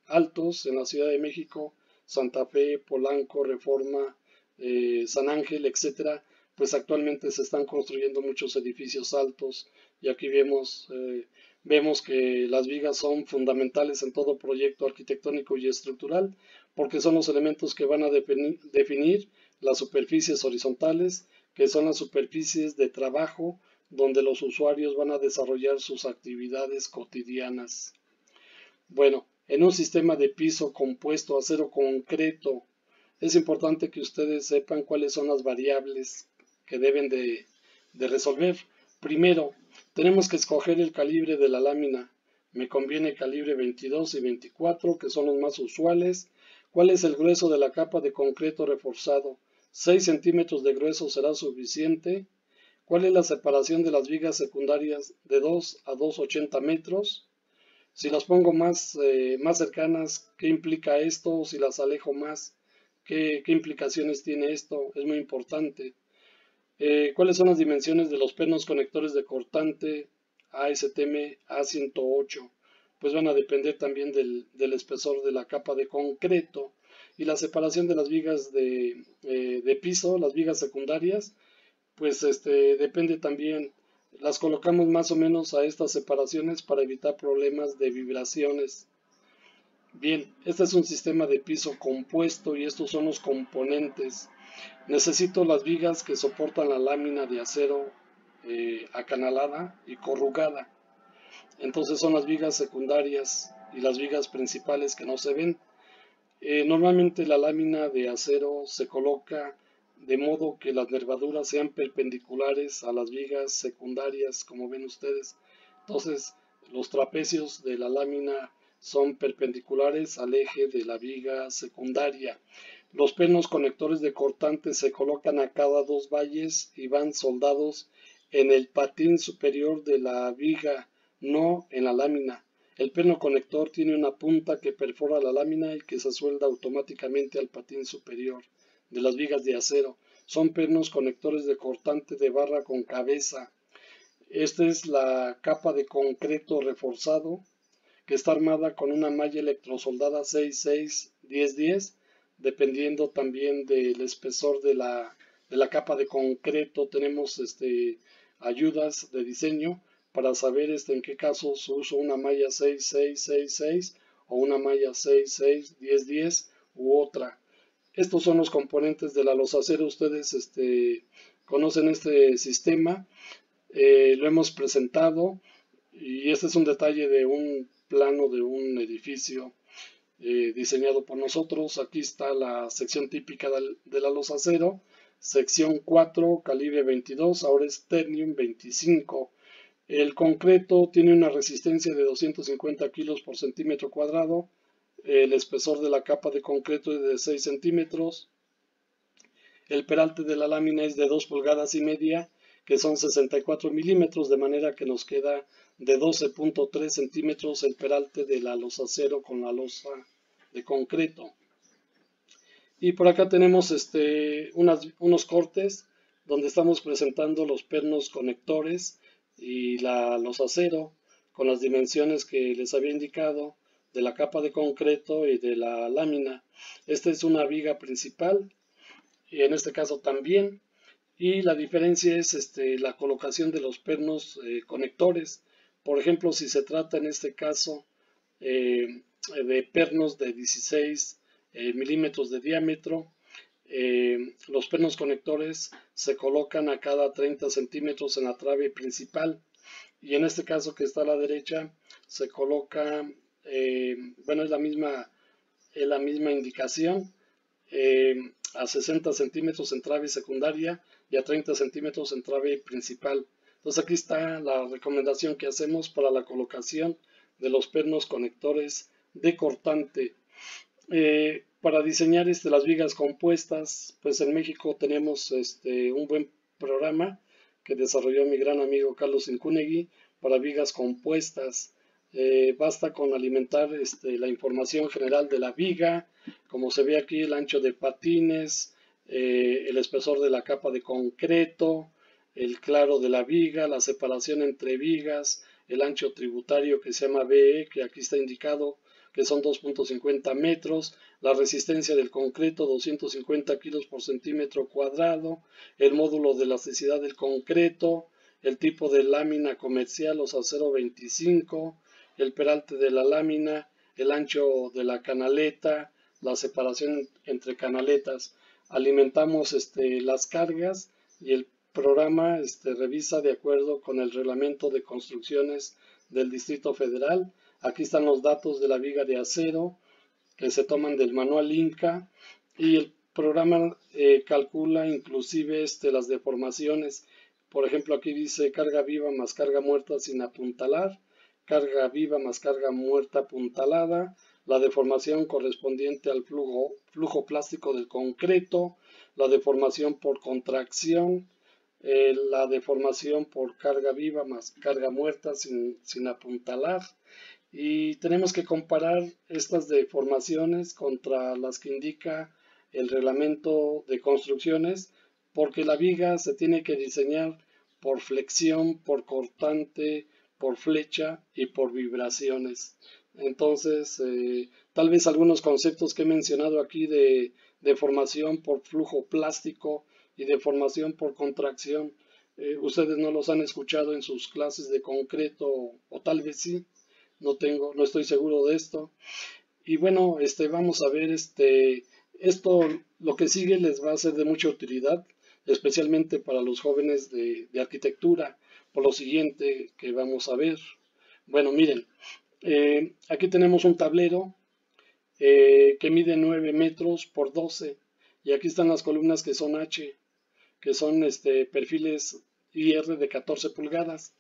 altos en la Ciudad de México, Santa Fe, Polanco, Reforma, San Ángel, etcétera, pues actualmente se están construyendo muchos edificios altos, y aquí vemos que las vigas son fundamentales en todo proyecto arquitectónico y estructural, porque son los elementos que van a definir las superficies horizontales, que son las superficies de trabajo donde los usuarios van a desarrollar sus actividades cotidianas. Bueno, en un sistema de piso compuesto acero concreto, es importante que ustedes sepan cuáles son las variables que deben de resolver. Primero, tenemos que escoger el calibre de la lámina. Me conviene calibre 22 y 24, que son los más usuales. ¿Cuál es el grueso de la capa de concreto reforzado? 6 centímetros de grueso será suficiente. ¿Cuál es la separación de las vigas secundarias? De 2 a 2,80 metros. Si las pongo más cercanas, ¿qué implica esto? Si las alejo más, ¿qué implicaciones tiene esto? Es muy importante. ¿Cuáles son las dimensiones de los pernos conectores de cortante ASTM A108? Pues van a depender también del espesor de la capa de concreto, y la separación de las vigas de piso, las vigas secundarias, pues depende también. Las colocamos más o menos a estas separaciones para evitar problemas de vibraciones. Bien, este es un sistema de piso compuesto y estos son los componentes. Necesito las vigas que soportan la lámina de acero acanalada y corrugada. Entonces son las vigas secundarias y las vigas principales que no se ven. Normalmente la lámina de acero se coloca de modo que las nervaduras sean perpendiculares a las vigas secundarias, como ven ustedes. Entonces los trapecios de la lámina son perpendiculares al eje de la viga secundaria. Los pernos conectores de cortante se colocan a cada dos valles y van soldados en el patín superior de la viga, no en la lámina. El perno conector tiene una punta que perfora la lámina y que se suelda automáticamente al patín superior de las vigas de acero. Son pernos conectores de cortante de barra con cabeza. Esta es la capa de concreto reforzado que está armada con una malla electrosoldada 66-10-10, dependiendo también del espesor de la capa de concreto. Tenemos ayudas de diseño para saber en qué casos uso una malla 6666 o una malla 66-10-10 u otra. Estos son los componentes de la losacero. Ustedes conocen este sistema, lo hemos presentado y este es un detalle de un plano de un edificio diseñado por nosotros. Aquí está la sección típica de la losacero, sección 4, calibre 22, ahora es ternium 25. El concreto tiene una resistencia de 250 kilos por centímetro cuadrado. El espesor de la capa de concreto es de 6 centímetros. El peralte de la lámina es de 2 pulgadas y media, que son 64 milímetros, de manera que nos queda de 12.3 centímetros el peralte de la losacero con la losa de concreto. Y por acá tenemos unos cortes donde estamos presentando los pernos conectores y la losacero con las dimensiones que les había indicado de la capa de concreto y de la lámina. Esta es una viga principal y en este caso también, y la diferencia es la colocación de los pernos conectores. Por ejemplo, si se trata en este caso de pernos de 16 milímetros de diámetro, los pernos conectores se colocan a cada 30 centímetros en la trave principal, y en este caso que está a la derecha se coloca, bueno, es la misma indicación, a 60 centímetros en trave secundaria y a 30 centímetros en trave principal. Entonces aquí está la recomendación que hacemos para la colocación de los pernos conectores de cortante. Para diseñar las vigas compuestas, pues en México tenemos un buen programa que desarrolló mi gran amigo Carlos Incunegui para vigas compuestas. Basta con alimentar la información general de la viga, como se ve aquí, el ancho de patines, el espesor de la capa de concreto, el claro de la viga, la separación entre vigas, el ancho tributario que se llama BE, que aquí está indicado, que son 2.50 metros, la resistencia del concreto 250 kilos por centímetro cuadrado, el módulo de elasticidad del concreto, el tipo de lámina comercial, o sea, 0.25, el peralte de la lámina, el ancho de la canaleta, la separación entre canaletas. Alimentamos las cargas y el programa revisa de acuerdo con el reglamento de construcciones del Distrito Federal. Aquí están los datos de la viga de acero que se toman del manual Inca, y el programa calcula inclusive las deformaciones. Por ejemplo, aquí dice carga viva más carga muerta sin apuntalar, carga viva más carga muerta apuntalada, la deformación correspondiente al flujo plástico del concreto, la deformación por contracción, la deformación por carga viva más carga muerta sin apuntalar. Y tenemos que comparar estas deformaciones contra las que indica el reglamento de construcciones, porque la viga se tiene que diseñar por flexión, por cortante, por flecha y por vibraciones. Entonces, tal vez algunos conceptos que he mencionado aquí de deformación por flujo plástico y deformación por contracción, ustedes no los han escuchado en sus clases de concreto, o tal vez sí. No estoy seguro de esto. Y bueno, vamos a ver esto, lo que sigue les va a ser de mucha utilidad, especialmente para los jóvenes de arquitectura, por lo siguiente que vamos a ver. Bueno, miren, aquí tenemos un tablero que mide 9 metros por 12, y aquí están las columnas que son H, que son perfiles IR de 14 pulgadas.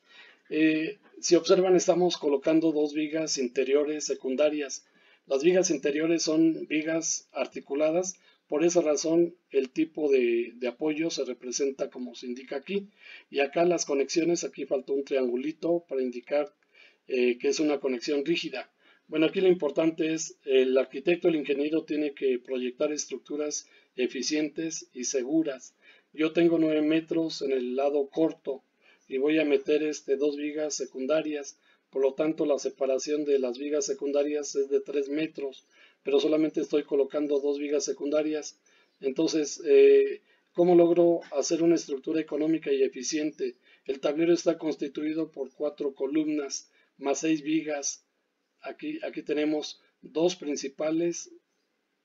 Si observan, estamos colocando dos vigas interiores secundarias. Las vigas interiores son vigas articuladas. Por esa razón, el tipo de apoyo se representa como se indica aquí. Y acá las conexiones, aquí faltó un triangulito para indicar que es una conexión rígida. Bueno, aquí lo importante es el arquitecto, el ingeniero tiene que proyectar estructuras eficientes y seguras. Yo tengo 9 metros en el lado corto y voy a meter 2 vigas secundarias. Por lo tanto, la separación de las vigas secundarias es de 3 metros, pero solamente estoy colocando 2 vigas secundarias. Entonces, ¿cómo logro hacer una estructura económica y eficiente? El tablero está constituido por 4 columnas más 6 vigas. Aquí tenemos 2 principales,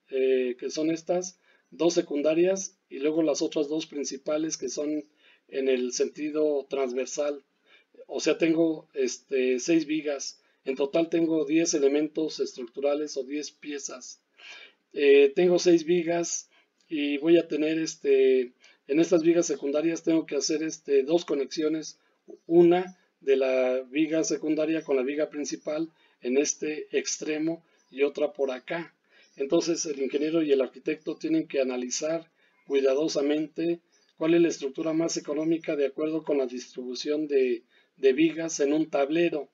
que son estas, 2 secundarias y luego las otras 2 principales que son en el sentido transversal. O sea, tengo 6 vigas. En total tengo 10 elementos estructurales o 10 piezas. Tengo 6 vigas y voy a tener en estas vigas secundarias tengo que hacer 2 conexiones, una de la viga secundaria con la viga principal en este extremo y otra por acá. Entonces el ingeniero y el arquitecto tienen que analizar cuidadosamente cuál es la estructura más económica de acuerdo con la distribución de vigas en un tablero.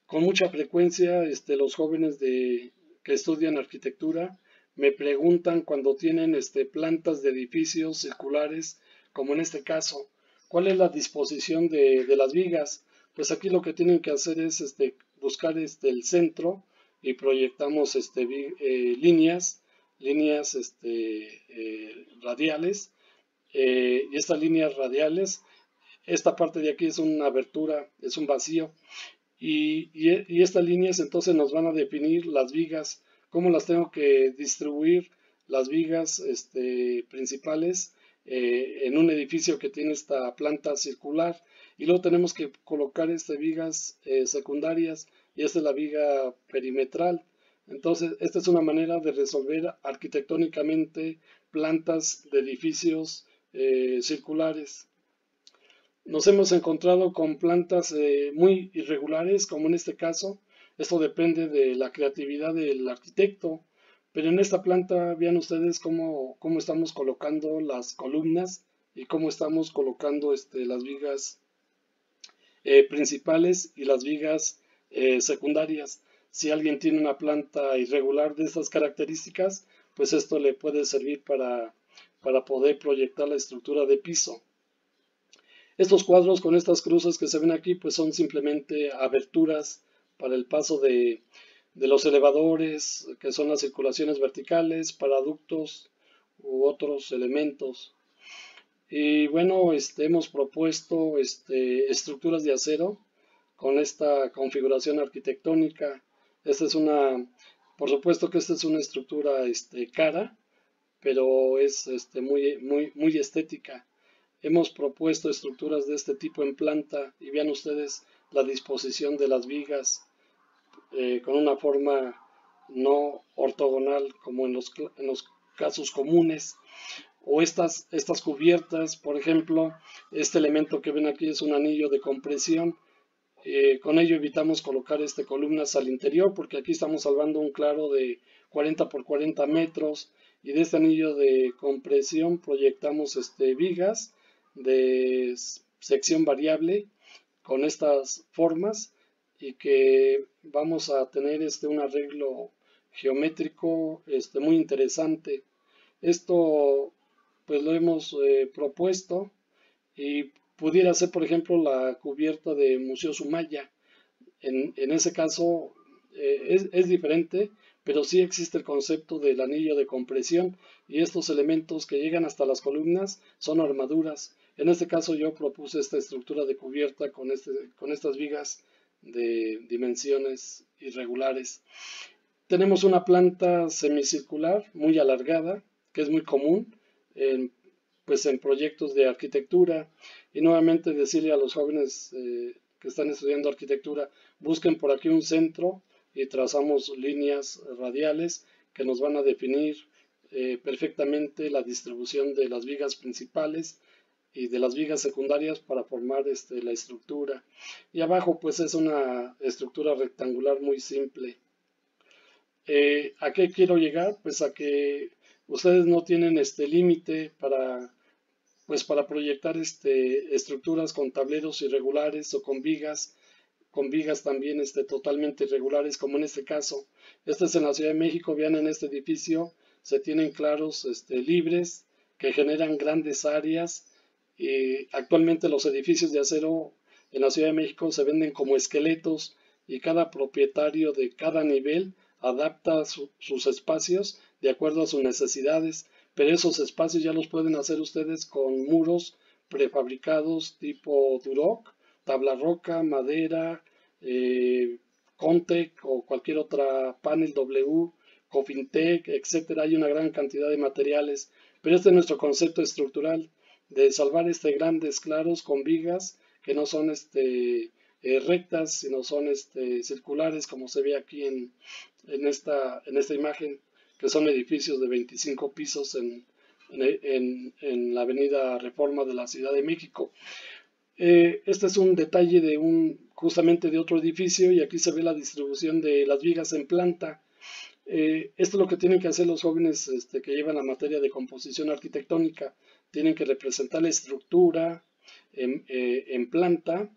Con mucha frecuencia los jóvenes que estudian arquitectura me preguntan cuando tienen plantas de edificios circulares, como en este caso, ¿cuál es la disposición de las vigas? Pues aquí lo que tienen que hacer es buscar el centro y proyectamos líneas radiales, y estas líneas radiales, esta parte de aquí es una abertura, es un vacío, y estas líneas entonces nos van a definir las vigas, cómo las tengo que distribuir, las vigas principales, en un edificio que tiene esta planta circular, y luego tenemos que colocar vigas secundarias, y esta es la viga perimetral. Entonces, esta es una manera de resolver arquitectónicamente plantas de edificios circulares. Nos hemos encontrado con plantas muy irregulares, como en este caso. Esto depende de la creatividad del arquitecto. Pero en esta planta, vean ustedes cómo estamos colocando las columnas y cómo estamos colocando las vigas principales y las vigas secundarias. Si alguien tiene una planta irregular de estas características, pues esto le puede servir para poder proyectar la estructura de piso. Estos cuadros con estas cruces que se ven aquí, pues son simplemente aberturas para el paso de los elevadores, que son las circulaciones verticales, para ductos u otros elementos. Y bueno, hemos propuesto estructuras de acero con esta configuración arquitectónica. Por supuesto que esta es una estructura cara, pero es muy estética. Hemos propuesto estructuras de este tipo en planta y vean ustedes la disposición de las vigas con una forma no ortogonal como en los casos comunes. O estas cubiertas, por ejemplo, este elemento que ven aquí es un anillo de compresión. Con ello evitamos colocar columnas al interior porque aquí estamos salvando un claro de 40 por 40 metros y de este anillo de compresión proyectamos vigas de sección variable con estas formas y que vamos a tener un arreglo geométrico muy interesante. Esto pues lo hemos propuesto y pudiera ser por ejemplo la cubierta de Museo Sumaya. En ese caso es diferente, pero sí existe el concepto del anillo de compresión y estos elementos que llegan hasta las columnas son armaduras. En este caso yo propuse esta estructura de cubierta con estas vigas de dimensiones irregulares. Tenemos una planta semicircular muy alargada, que es muy común pues en proyectos de arquitectura. Y nuevamente decirle a los jóvenes que están estudiando arquitectura, busquen por aquí un centro y trazamos líneas radiales que nos van a definir perfectamente la distribución de las vigas principales y de las vigas secundarias para formar la estructura. Y abajo pues es una estructura rectangular muy simple. ¿A qué quiero llegar? Pues a que ustedes no tienen límite para proyectar estructuras con tableros irregulares o con vigas con vigas también totalmente irregulares, como en este caso. Este es en la Ciudad de México. Vean, en este edificio se tienen claros libres que generan grandes áreas. Y actualmente los edificios de acero en la Ciudad de México se venden como esqueletos, y cada propietario de cada nivel adapta sus espacios de acuerdo a sus necesidades, pero esos espacios ya los pueden hacer ustedes con muros prefabricados tipo Duroc, tabla roca, madera, Contec o cualquier otra panel W, Cofintec, etcétera. Hay una gran cantidad de materiales, pero este es nuestro concepto estructural de salvar grandes claros con vigas que no son rectas, sino son circulares, como se ve aquí en esta imagen, que son edificios de 25 pisos en la avenida Reforma de la Ciudad de México. Este es un detalle justamente de otro edificio, y aquí se ve la distribución de las vigas en planta. Esto es lo que tienen que hacer los jóvenes que llevan la materia de composición arquitectónica. Tienen que representar la estructura en planta,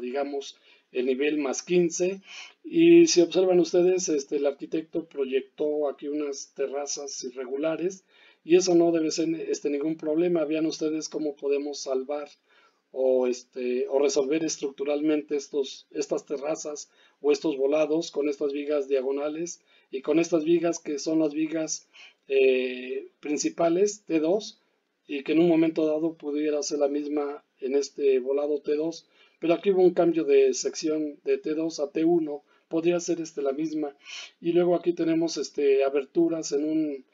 digamos, el nivel más 15. Y si observan ustedes, el arquitecto proyectó aquí unas terrazas irregulares, y eso no debe ser ningún problema. Vean ustedes cómo podemos salvar o resolver estructuralmente estas terrazas o estos volados con estas vigas diagonales, y con estas vigas que son las vigas principales T2, y que en un momento dado pudiera ser la misma en este volado T2, pero aquí hubo un cambio de sección de T2 a T1, podría ser la misma. Y luego aquí tenemos aberturas en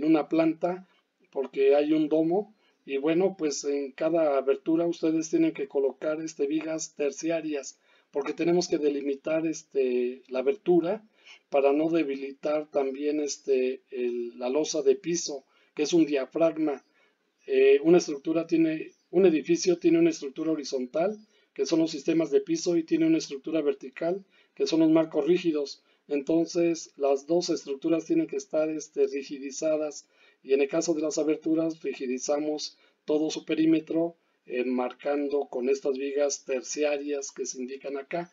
una planta, porque hay un domo. Y bueno, pues en cada abertura ustedes tienen que colocar vigas terciarias, porque tenemos que delimitar la abertura para no debilitar también la losa de piso, que es un diafragma. Un edificio tiene una estructura horizontal, que son los sistemas de piso, y tiene una estructura vertical, que son los marcos rígidos. Entonces, las dos estructuras tienen que estar rigidizadas, y en el caso de las aberturas, rigidizamos todo su perímetro, marcando con estas vigas terciarias que se indican acá.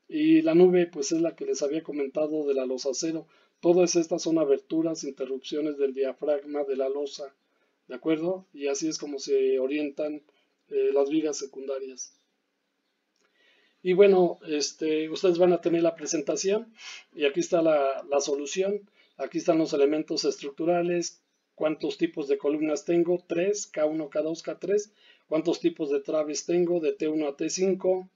Y la nube, pues es la que les había comentado de la losa acero. Todas estas son aberturas, interrupciones del diafragma de la losa, ¿de acuerdo? Y así es como se orientan las vigas secundarias. Y bueno, ustedes van a tener la presentación, y aquí está la solución. Aquí están los elementos estructurales, cuántos tipos de columnas tengo, 3, K1, K2, K3, cuántos tipos de traves tengo, de T1 a T5.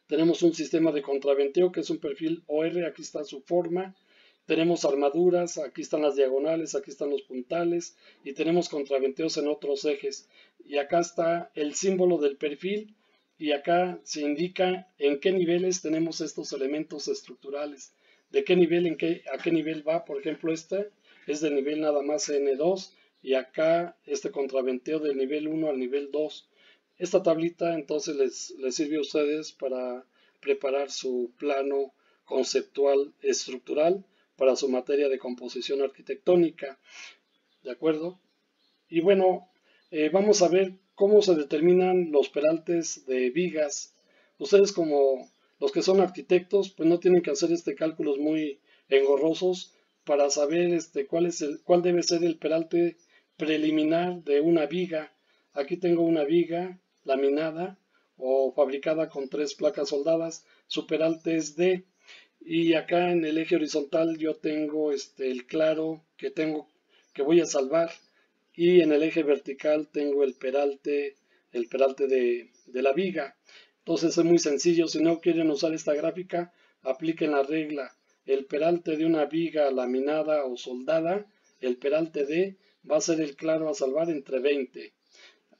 Tenemos un sistema de contraventeo, que es un perfil OR, aquí está su forma. Tenemos armaduras, aquí están las diagonales, aquí están los puntales, y tenemos contraventeos en otros ejes. Y acá está el símbolo del perfil, y acá se indica en qué niveles tenemos estos elementos estructurales, de qué nivel a qué nivel va. Por ejemplo, este es de nivel nada más N2, y acá este contraventeo del nivel 1 al nivel 2. Esta tablita entonces les sirve a ustedes para preparar su plano conceptual estructural para su materia de composición arquitectónica, ¿de acuerdo? Y bueno, vamos a ver cómo se determinan los peraltes de vigas. Ustedes, como los que son arquitectos, pues no tienen que hacer cálculos muy engorrosos para saber cuál debe ser el peralte preliminar de una viga. Aquí tengo una viga laminada o fabricada con 3 placas soldadas. Su peralte es D. Y acá en el eje horizontal yo tengo el claro que voy a salvar, y en el eje vertical tengo el peralte de la viga. Entonces es muy sencillo. Si no quieren usar esta gráfica, apliquen la regla. El peralte de una viga laminada o soldada, el peralte D, va a ser el claro a salvar entre 20.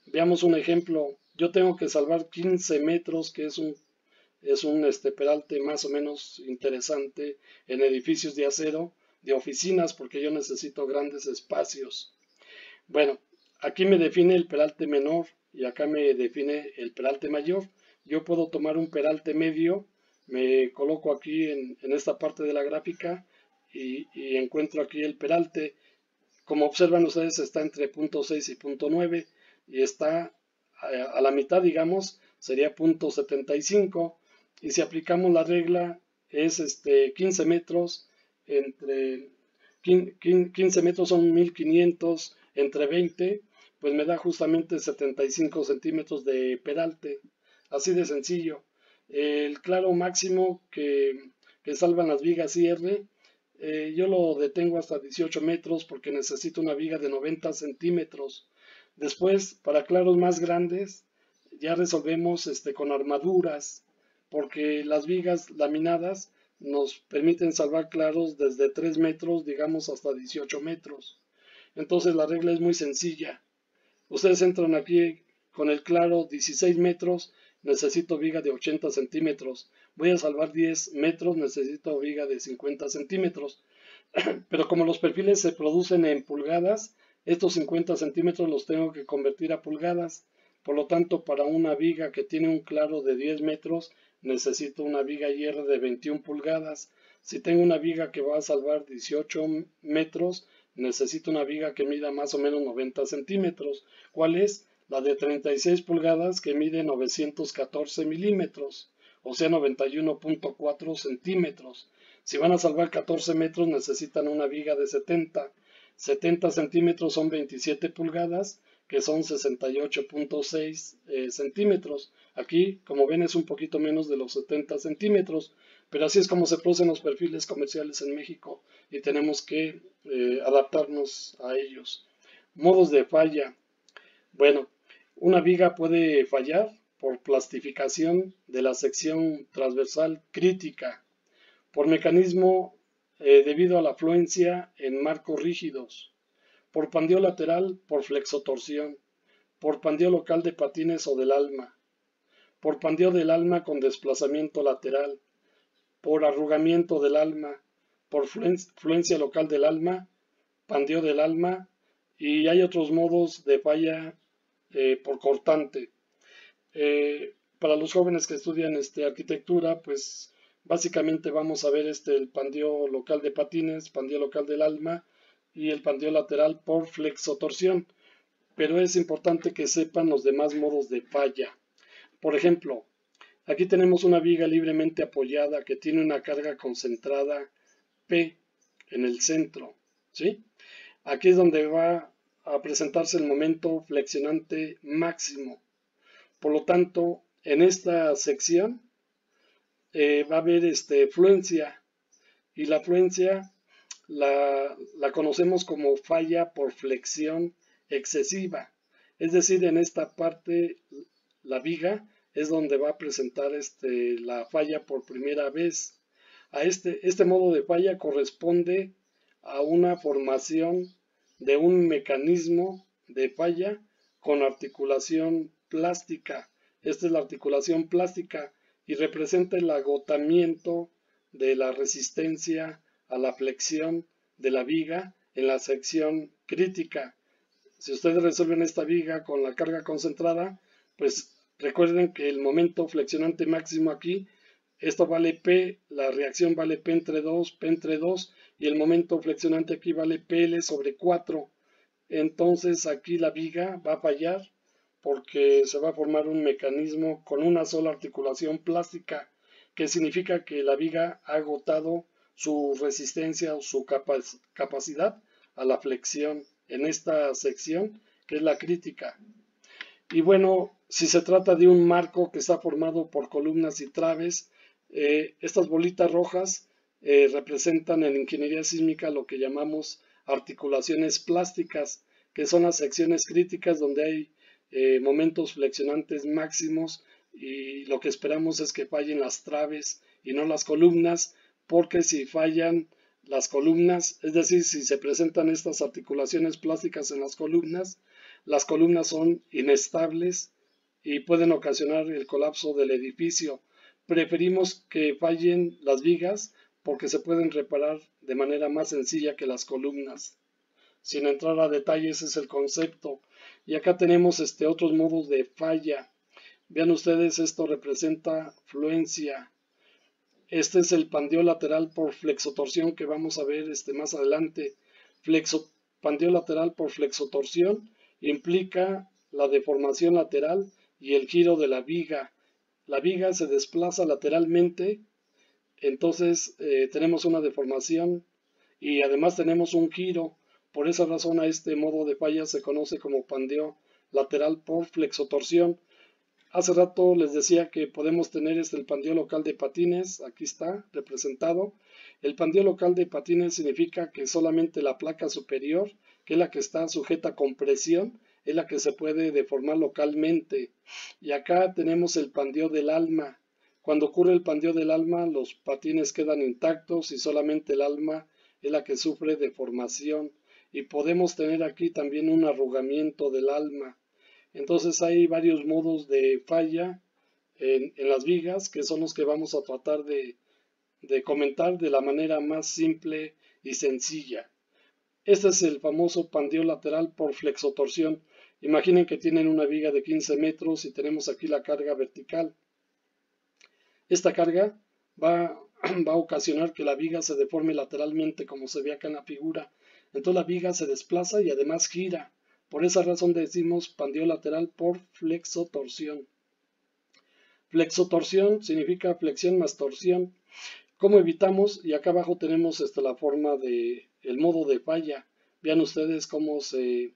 Veamos un ejemplo. Yo tengo que salvar 15 metros, que es un peralte más o menos interesante en edificios de acero, de oficinas, porque yo necesito grandes espacios. Bueno, aquí me define el peralte menor, y acá me define el peralte mayor. Yo puedo tomar un peralte medio, me coloco aquí en esta parte de la gráfica, y encuentro aquí el peralte. Como observan ustedes, está entre .6 y .9, y está a la mitad, digamos, sería 0.75, y si aplicamos la regla es 15 metros entre 15 metros son 1500 entre 20, pues me da justamente 75 centímetros de peralte, así de sencillo. El claro máximo que salvan las vigas IR, yo lo detengo hasta 18 metros porque necesito una viga de 90 centímetros. Después, para claros más grandes, ya resolvemos con armaduras, porque las vigas laminadas nos permiten salvar claros desde 3 metros, digamos hasta 18 metros. Entonces la regla es muy sencilla. Ustedes entran aquí con el claro 16 metros, necesito viga de 80 centímetros. Voy a salvar 10 metros, necesito viga de 50 centímetros. Pero como los perfiles se producen en pulgadas, estos 50 centímetros los tengo que convertir a pulgadas. Por lo tanto, para una viga que tiene un claro de 10 metros, necesito una viga IR de 21 pulgadas. Si tengo una viga que va a salvar 18 metros, necesito una viga que mida más o menos 90 centímetros. ¿Cuál es? La de 36 pulgadas que mide 914 milímetros, o sea 91.4 centímetros. Si van a salvar 14 metros necesitan una viga de 70. 70 centímetros son 27 pulgadas, que son 68.6 centímetros. Aquí, como ven, es un poquito menos de los 70 centímetros, pero así es como se producen los perfiles comerciales en México y tenemos que adaptarnos a ellos. Modos de falla. Bueno, una viga puede fallar por plastificación de la sección transversal crítica, por mecanismo debido a la afluencia en marcos rígidos, por pandeo lateral, por flexotorsión, por pandeo local de patines o del alma, por pandeo del alma con desplazamiento lateral, por arrugamiento del alma, por fluencia local del alma, pandeo del alma, y hay otros modos de falla por cortante. Para los jóvenes que estudian arquitectura, pues básicamente vamos a ver el pandeo local de patines, pandeo local del alma y el pandeo lateral por flexotorsión. Pero es importante que sepan los demás modos de falla. Por ejemplo, aquí tenemos una viga libremente apoyada que tiene una carga concentrada P en el centro, ¿sí? Aquí es donde va a presentarse el momento flexionante máximo. Por lo tanto, en esta sección va a haber fluencia, y la fluencia la conocemos como falla por flexión excesiva. Es decir, en esta parte la viga es donde va a presentar la falla por primera vez. A este modo de falla corresponde a una formación de un mecanismo de falla con articulación plástica. Esta es la articulación plástica y representa el agotamiento de la resistencia a la flexión de la viga en la sección crítica. Si ustedes resuelven esta viga con la carga concentrada, pues recuerden que el momento flexionante máximo aquí, esto vale P, la reacción vale P entre 2, y el momento flexionante aquí vale PL sobre 4. Entonces aquí la viga va a fallar porque se va a formar un mecanismo con una sola articulación plástica, que significa que la viga ha agotado su resistencia o su capacidad a la flexión en esta sección, que es la crítica. Y bueno, si se trata de un marco que está formado por columnas y traves, estas bolitas rojas representan en ingeniería sísmica lo que llamamos articulaciones plásticas, que son las secciones críticas donde hay momentos flexionantes máximos, y lo que esperamos es que fallen las traves y no las columnas, porque si fallan las columnas, es decir, si se presentan estas articulaciones plásticas en las columnas son inestables y pueden ocasionar el colapso del edificio. Preferimos que fallen las vigas porque se pueden reparar de manera más sencilla que las columnas. Sin entrar a detalles, es el concepto. Y acá tenemos otros modos de falla. Vean ustedes, esto representa fluencia. Este es el pandeo lateral por flexotorsión que vamos a ver más adelante. Pandeo lateral por flexotorsión implica la deformación lateral y el giro de la viga. La viga se desplaza lateralmente, entonces tenemos una deformación y además tenemos un giro. Por esa razón a este modo de falla se conoce como pandeo lateral por flexotorsión. Hace rato les decía que podemos tener el pandeo local de patines, aquí está representado. El pandeo local de patines significa que solamente la placa superior, que es la que está sujeta a compresión, es la que se puede deformar localmente. Y acá tenemos el pandeo del alma. Cuando ocurre el pandeo del alma, los patines quedan intactos y solamente el alma es la que sufre deformación. Y podemos tener aquí también un arrugamiento del alma. Entonces hay varios modos de falla en las vigas que son los que vamos a tratar de comentar de la manera más simple y sencilla. Este es el famoso pandeo lateral por flexotorsión. Imaginen que tienen una viga de 15 metros y tenemos aquí la carga vertical. Esta carga va a ocasionar que la viga se deforme lateralmente como se ve acá en la figura. Entonces la viga se desplaza y además gira. Por esa razón decimos pandeo lateral por flexotorsión. Flexotorsión significa flexión más torsión. ¿Cómo evitamos? Y acá abajo tenemos la forma de el modo de falla. Vean ustedes cómo se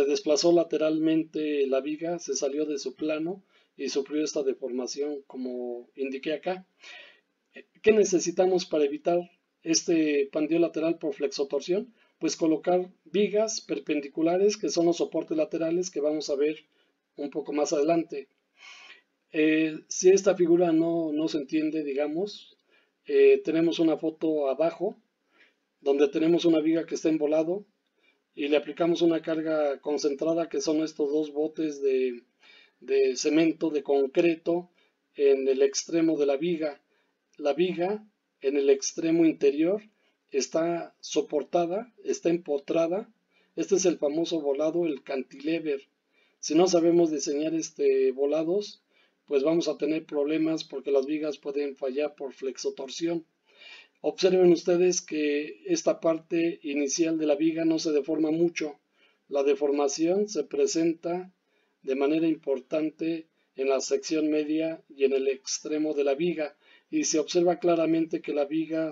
desplazó lateralmente la viga, se salió de su plano y sufrió esta deformación como indiqué acá. ¿Qué necesitamos para evitar este pandeo lateral por flexotorsión? Pues colocar vigas perpendiculares, que son los soportes laterales que vamos a ver un poco más adelante. Si esta figura no se entiende, digamos, tenemos una foto abajo donde tenemos una viga que está embolado y le aplicamos una carga concentrada que son estos dos botes de cemento, de concreto en el extremo de la viga. La viga en el extremo interior está soportada, está empotrada. Este es el famoso volado, el cantilever. Si no sabemos diseñar volados, pues vamos a tener problemas porque las vigas pueden fallar por flexotorsión. Observen ustedes que esta parte inicial de la viga no se deforma mucho. La deformación se presenta de manera importante en la sección media y en el extremo de la viga, y se observa claramente que la viga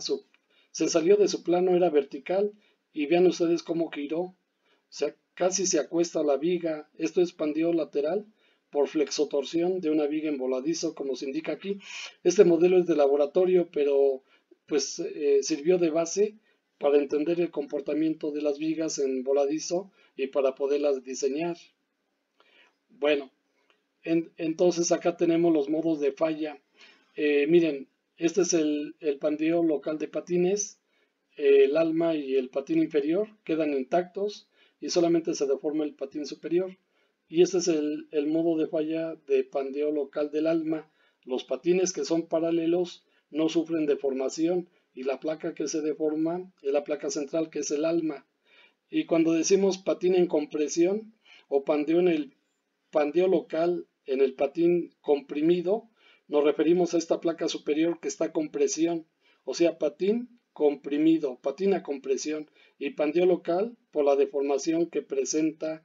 se salió de su plano, era vertical, y vean ustedes cómo giró, o sea, casi se acuesta la viga. Esto es pandeo lateral por flexotorsión de una viga en voladizo, como se indica aquí. Este modelo es de laboratorio, pero pues sirvió de base para entender el comportamiento de las vigas en voladizo y para poderlas diseñar. Bueno, entonces acá tenemos los modos de falla. Miren, este es el pandeo local de patines. El alma y el patín inferior quedan intactos y solamente se deforma el patín superior. Y este es el modo de falla de pandeo local del alma. Los patines que son paralelos no sufren deformación y la placa que se deforma es la placa central, que es el alma. Y cuando decimos patín en compresión o pandeo pandeo local en el patín comprimido, nos referimos a esta placa superior que está con presión, o sea, patín comprimido, patín a compresión, y pandeo local por la deformación que presenta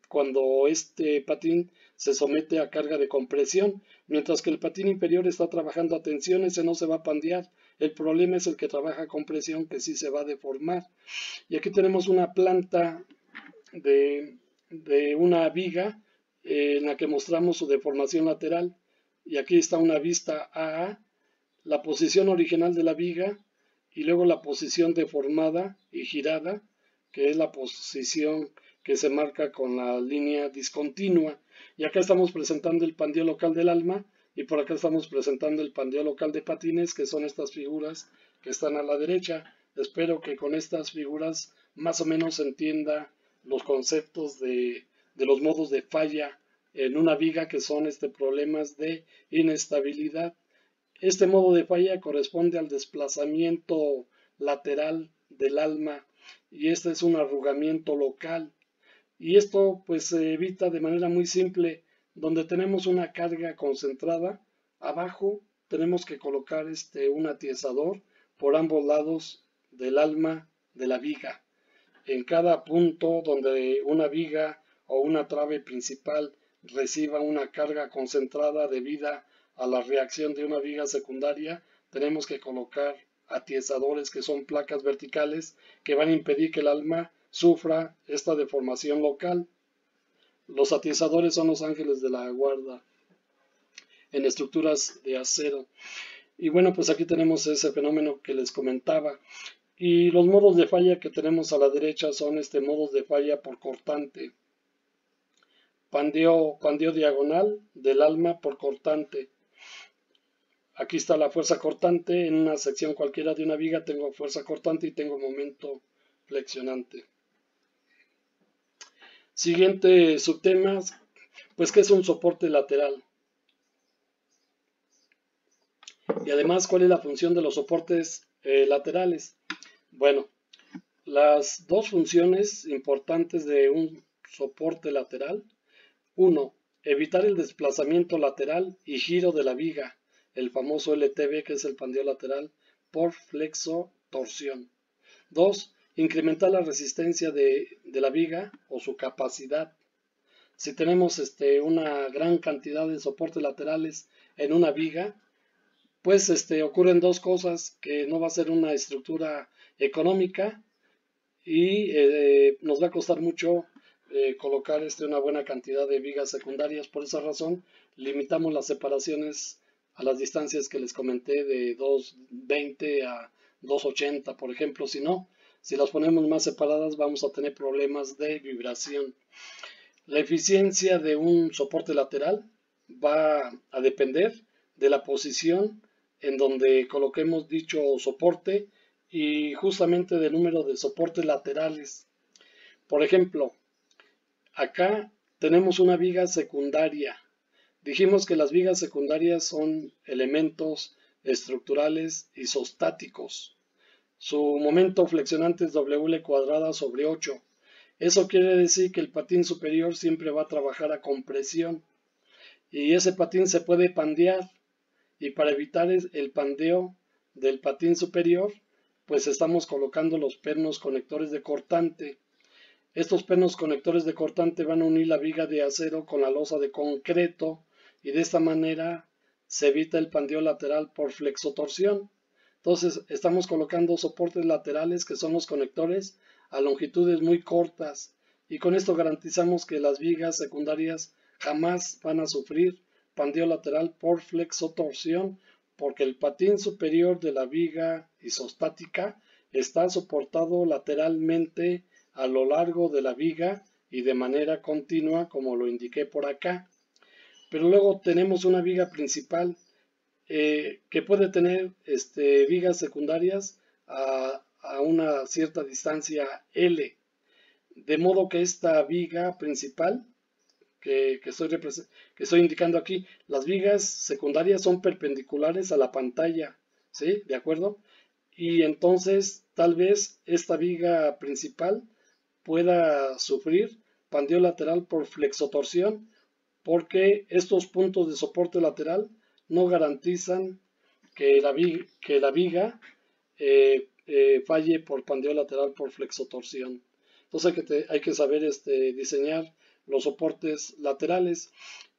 cuando este patín se somete a carga de compresión, mientras que el patín inferior está trabajando a tensión, ese no se va a pandear. El problema es el que trabaja a compresión, que sí se va a deformar. Y aquí tenemos una planta de una viga en la que mostramos su deformación lateral. Y aquí está una vista AA, la posición original de la viga y luego la posición deformada y girada, que es la posición que se marca con la línea discontinua. Y acá estamos presentando el pandeo local del alma y por acá estamos presentando el pandeo local de patines, que son estas figuras que están a la derecha. Espero que con estas figuras más o menos se entienda los conceptos de los modos de falla en una viga, que son problemas de inestabilidad. Este modo de falla corresponde al desplazamiento lateral del alma y este es un arrugamiento local. Y esto pues se evita de manera muy simple. Donde tenemos una carga concentrada, abajo tenemos que colocar un atiesador por ambos lados del alma de la viga. En cada punto donde una viga o una trave principal reciba una carga concentrada debida a la reacción de una viga secundaria, tenemos que colocar atiesadores, que son placas verticales que van a impedir que el alma sufra esta deformación local. Los atiesadores son los ángeles de la guarda en estructuras de acero. Y bueno, pues aquí tenemos ese fenómeno que les comentaba. Y los modos de falla que tenemos a la derecha son modos de falla por cortante. Pandeo diagonal del alma por cortante. Aquí está la fuerza cortante. En una sección cualquiera de una viga tengo fuerza cortante y tengo momento flexionante. Siguiente subtema, pues ¿qué es un soporte lateral? Y además, ¿cuál es la función de los soportes laterales? Bueno, las dos funciones importantes de un soporte lateral. 1. Evitar el desplazamiento lateral y giro de la viga, el famoso LTB, que es el pandeo lateral, por flexotorsión. 2. Incrementar la resistencia de la viga o su capacidad. Si tenemos una gran cantidad de soportes laterales en una viga, pues ocurren dos cosas: que no va a ser una estructura económica y nos va a costar mucho colocar una buena cantidad de vigas secundarias. Por esa razón limitamos las separaciones a las distancias que les comenté, de 2.20 a 2.80, por ejemplo. Si las ponemos más separadas, vamos a tener problemas de vibración. La eficiencia de un soporte lateral va a depender de la posición en donde coloquemos dicho soporte y justamente del número de soportes laterales. Por ejemplo, acá tenemos una viga secundaria. Dijimos que las vigas secundarias son elementos estructurales isostáticos. Su momento flexionante es W²/8. Eso quiere decir que el patín superior siempre va a trabajar a compresión y ese patín se puede pandear, y para evitar el pandeo del patín superior, pues estamos colocando los pernos conectores de cortante. Estos pernos conectores de cortante van a unir la viga de acero con la losa de concreto y de esta manera se evita el pandeo lateral por flexotorsión. Entonces estamos colocando soportes laterales, que son los conectores, a longitudes muy cortas, y con esto garantizamos que las vigas secundarias jamás van a sufrir pandeo lateral por flexotorsión, porque el patín superior de la viga isostática está soportado lateralmente a lo largo de la viga y de manera continua, como lo indiqué por acá. Pero luego tenemos una viga principal que puede tener vigas secundarias a una cierta distancia L, de modo que esta viga principal que estoy indicando aquí, las vigas secundarias son perpendiculares a la pantalla, ¿sí? ¿De acuerdo? Y entonces tal vez esta viga principal pueda sufrir pandeo lateral por flexotorsión, porque estos puntos de soporte lateral no garantizan que la viga falle por pandeo lateral por flexotorsión. Entonces hay que saber diseñar los soportes laterales.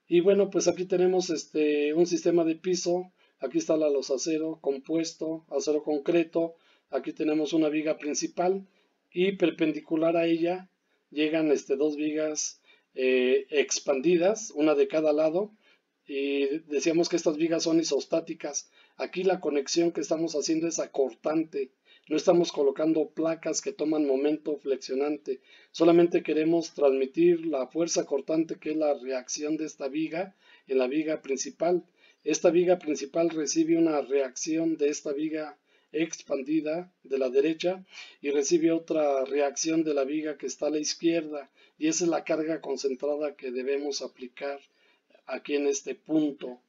Y bueno, pues aquí tenemos un sistema de piso. Aquí está la losa acero compuesto, acero concreto. Aquí tenemos una viga principal y perpendicular a ella llegan dos vigas expandidas, una de cada lado. Y decíamos que estas vigas son isostáticas. Aquí la conexión que estamos haciendo es acortante. No estamos colocando placas que toman momento flexionante. Solamente queremos transmitir la fuerza cortante, que es la reacción de esta viga en la viga principal. Esta viga principal recibe una reacción de esta viga expandida de la derecha y recibe otra reacción de la viga que está a la izquierda. Y esa es la carga concentrada que debemos aplicar aquí en este punto.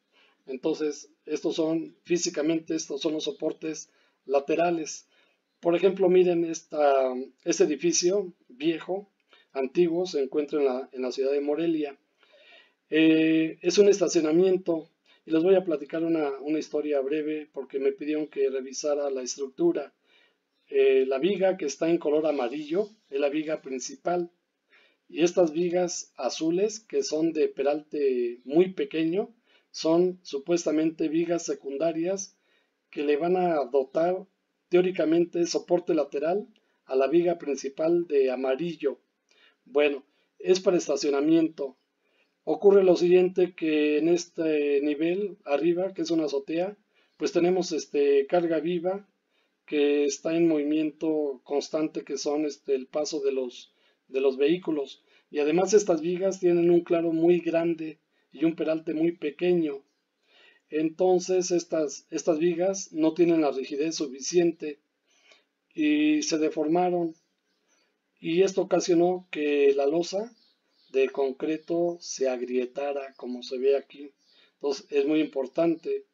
Entonces, físicamente estos son los soportes laterales. Por ejemplo, miren este edificio viejo, antiguo, se encuentra en la ciudad de Morelia. Es un estacionamiento y les voy a platicar una historia breve porque me pidieron que revisara la estructura. La viga que está en color amarillo es la viga principal Y estas vigas azules, que son de peralte muy pequeño, son supuestamente vigas secundarias que le van a dotar teóricamente soporte lateral a la viga principal de amarillo. Bueno, es para estacionamiento. Ocurre lo siguiente, que en este nivel arriba, que es una azotea, pues tenemos carga viva que está en movimiento constante, que son el paso de los vehículos. Y además estas vigas tienen un claro muy grande y un peralte muy pequeño. Entonces estas vigas no tienen la rigidez suficiente y se deformaron, y esto ocasionó que la losa de concreto se agrietara, como se ve aquí. Entonces es muy importante.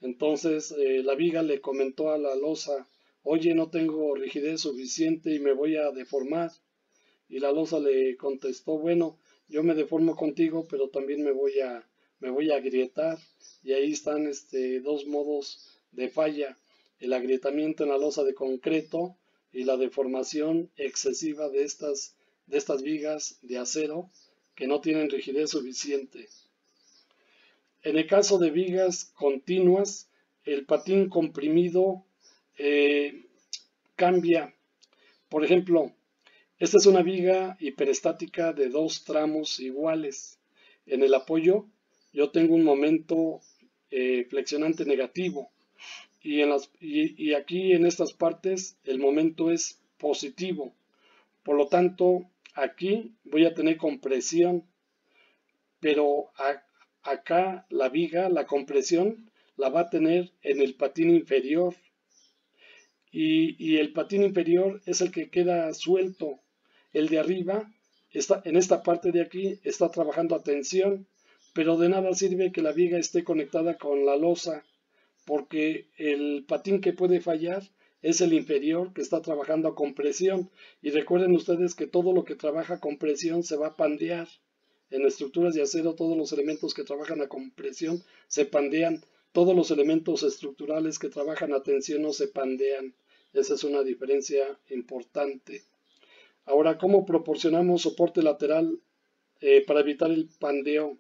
Entonces la viga le comentó a la losa: oye, no tengo rigidez suficiente y me voy a deformar. Y la losa le contestó: bueno, yo me deformo contigo, pero también me voy a agrietar. Y ahí están dos modos de falla: el agrietamiento en la losa de concreto y la deformación excesiva de estas vigas de acero que no tienen rigidez suficiente. En el caso de vigas continuas, el patín comprimido cambia. Por ejemplo, esta es una viga hiperestática de dos tramos iguales. En el apoyo yo tengo un momento flexionante negativo, y aquí en estas partes el momento es positivo. Por lo tanto, aquí voy a tener compresión, pero acá la viga, la compresión, la va a tener en el patín inferior. Y el patín inferior es el que queda suelto. El de arriba, en esta parte de aquí, está trabajando a tensión, pero de nada sirve que la viga esté conectada con la losa, porque el patín que puede fallar es el inferior, que está trabajando a compresión. Y recuerden ustedes que todo lo que trabaja con presión se va a pandear. En estructuras de acero, todos los elementos que trabajan a compresión se pandean. Todos los elementos estructurales que trabajan a tensión no se pandean. Esa es una diferencia importante. Ahora, ¿cómo proporcionamos soporte lateral para evitar el pandeo?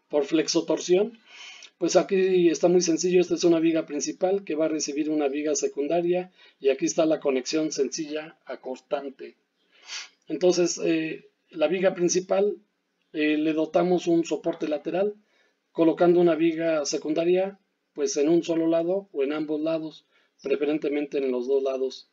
Por flexotorsión. Pues aquí está muy sencillo. Esta es una viga principal que va a recibir una viga secundaria, y aquí está la conexión sencilla a cortante. Entonces, la viga principal le dotamos un soporte lateral colocando una viga secundaria pues en un solo lado o en ambos lados, preferentemente en los dos lados.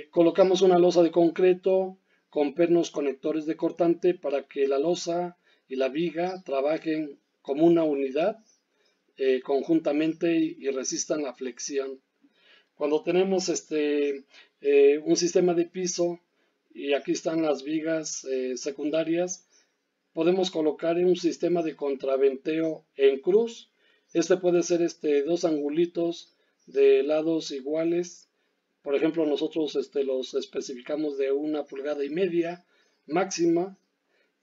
Colocamos una losa de concreto con pernos conectores de cortante para que la losa y la viga trabajen como una unidad conjuntamente y resistan la flexión. Cuando tenemos un sistema de piso, y aquí están las vigas secundarias, podemos colocar un sistema de contraventeo en cruz. Este puede ser dos angulitos de lados iguales. Por ejemplo, nosotros los especificamos de 1,5 pulgadas máxima,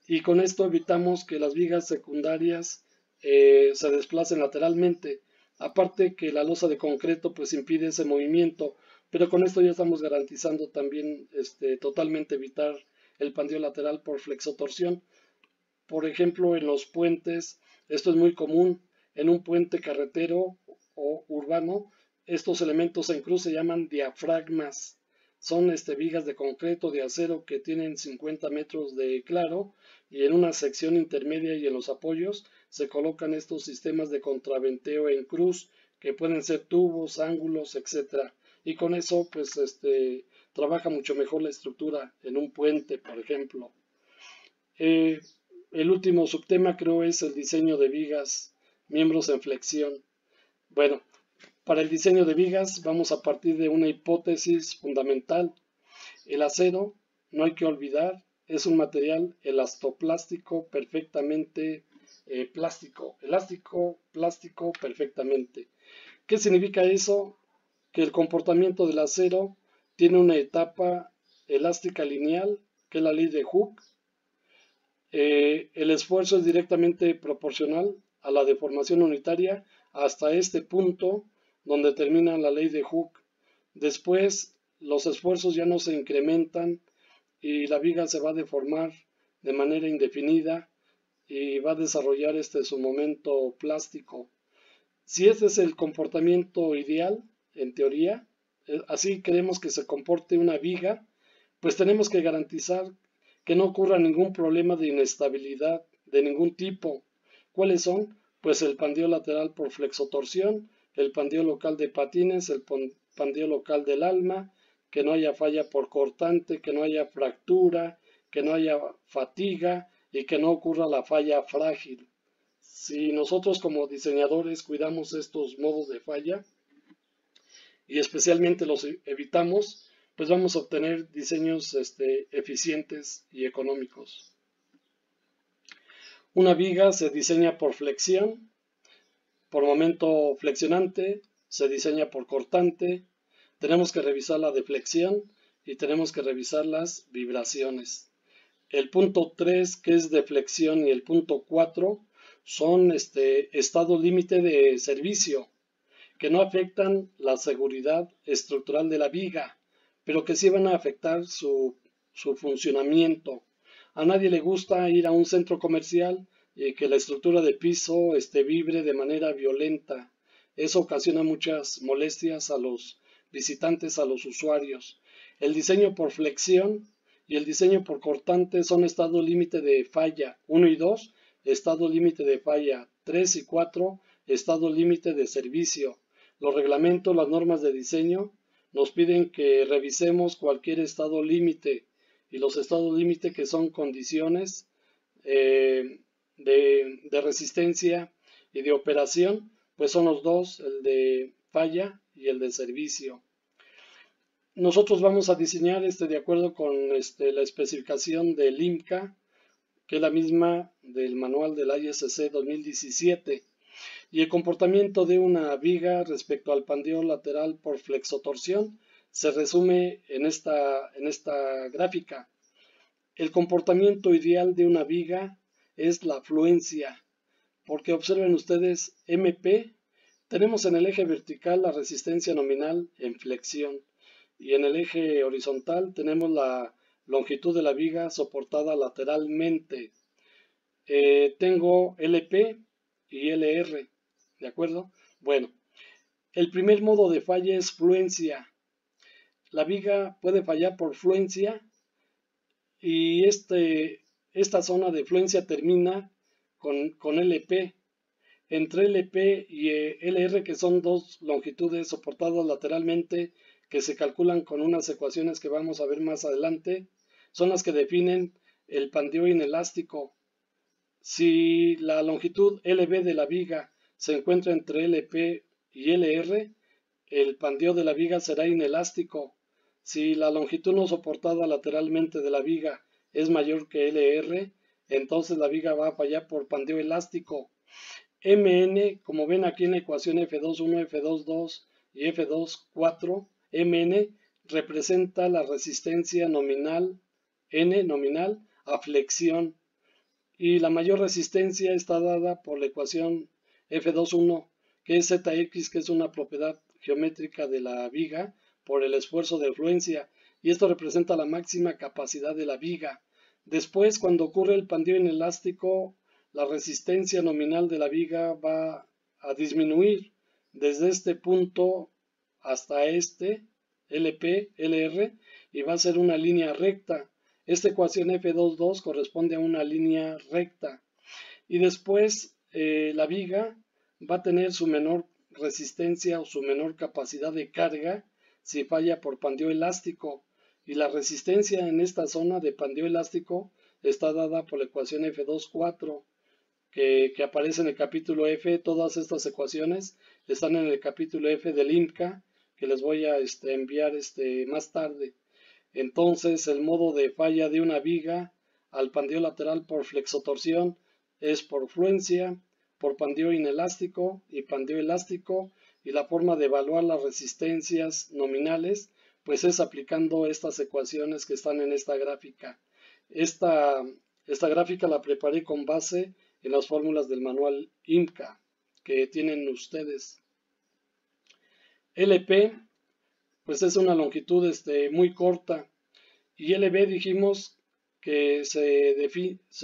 y con esto evitamos que las vigas secundarias se desplacen lateralmente. Aparte que la losa de concreto pues impide ese movimiento, pero con esto ya estamos garantizando también totalmente evitar el pandeo lateral por flexotorsión. Por ejemplo, en los puentes, esto es muy común. En un puente carretero o urbano, estos elementos en cruz se llaman diafragmas. Son vigas de concreto de acero que tienen 50 metros de claro, y en una sección intermedia y en los apoyos se colocan estos sistemas de contraventeo en cruz, que pueden ser tubos, ángulos, etc. Y con eso pues trabaja mucho mejor la estructura en un puente, por ejemplo. El último subtema creo es el diseño de vigas, miembros en flexión. Bueno, para el diseño de vigas vamos a partir de una hipótesis fundamental. El acero, no hay que olvidar, es un material elastoplástico perfectamente plástico, elástico, plástico perfectamente. ¿Qué significa eso? Que el comportamiento del acero tiene una etapa elástica lineal, que es la ley de Hooke. El esfuerzo es directamente proporcional a la deformación unitaria hasta este punto donde termina la ley de Hooke. Después los esfuerzos ya no se incrementan y la viga se va a deformar de manera indefinida y va a desarrollar su momento plástico. Si ese es el comportamiento ideal, en teoría, así queremos que se comporte una viga, pues tenemos que garantizar que no ocurra ningún problema de inestabilidad de ningún tipo. ¿Cuáles son? Pues el pandeo lateral por flexotorsión, el pandeo local de patines, el pandeo local del alma, que no haya falla por cortante, que no haya fractura, que no haya fatiga y que no ocurra la falla frágil. Si nosotros como diseñadores cuidamos estos modos de falla y especialmente los evitamos, pues vamos a obtener diseños eficientes y económicos. Una viga se diseña por flexión, por momento flexionante, se diseña por cortante, tenemos que revisar la deflexión y tenemos que revisar las vibraciones. El punto 3, que es deflexión, y el punto 4 son estado límite de servicio, que no afectan la seguridad estructural de la viga, pero que sí van a afectar su funcionamiento. A nadie le gusta ir a un centro comercial y que la estructura de piso vibre de manera violenta. Eso ocasiona muchas molestias a los visitantes, a los usuarios. El diseño por flexión y el diseño por cortante son estado límite de falla 1 y 2, estado límite de falla 3 y 4, estado límite de servicio. Los reglamentos, las normas de diseño nos piden que revisemos cualquier estado límite, y los estados límite, que son condiciones de resistencia y de operación, pues son los dos, el de falla y el de servicio. Nosotros vamos a diseñar de acuerdo con la especificación del IMCA, que es la misma del manual del ISC 2017. Y el comportamiento de una viga respecto al pandeo lateral por flexotorsión se resume en esta gráfica. El comportamiento ideal de una viga es la fluencia, porque observen ustedes, MP, tenemos en el eje vertical la resistencia nominal en flexión, y en el eje horizontal tenemos la longitud de la viga soportada lateralmente. Tengo LP y LR, ¿de acuerdo? Bueno, el primer modo de falla es fluencia. La viga puede fallar por fluencia y esta zona de fluencia termina con LP. Entre LP y LR, que son dos longitudes soportadas lateralmente, que se calculan con unas ecuaciones que vamos a ver más adelante, son las que definen el pandeo inelástico. Si la longitud LB de la viga se encuentra entre LP y LR, el pandeo de la viga será inelástico. Si la longitud no soportada lateralmente de la viga es mayor que LR, entonces la viga va a fallar por pandeo elástico. Mn, como ven aquí en la ecuación F2.1, F2.2 y F2.4, Mn representa la resistencia nominal, N nominal, a flexión, y la mayor resistencia está dada por la ecuación F2.1, que es Zx, que es una propiedad geométrica de la viga, por el esfuerzo de fluencia, y esto representa la máxima capacidad de la viga. Después, cuando ocurre el pandeo inelástico, la resistencia nominal de la viga va a disminuir desde este punto hasta LP, LR, y va a ser una línea recta. Esta ecuación F2.2 corresponde a una línea recta. Y después la viga va a tener su menor resistencia o su menor capacidad de carga si falla por pandeo elástico. Y la resistencia en esta zona de pandeo elástico está dada por la ecuación F2.4, que aparece en el capítulo F. Todas estas ecuaciones están en el capítulo F del IMCA, que les voy a enviar más tarde. Entonces, el modo de falla de una viga al pandeo lateral por flexotorsión es por fluencia, por pandeo inelástico y pandeo elástico, y la forma de evaluar las resistencias nominales pues es aplicando estas ecuaciones que están en esta gráfica. Esta gráfica la preparé con base en las fórmulas del manual IMCA que tienen ustedes. LP pues es una longitud muy corta, Y LB dijimos que se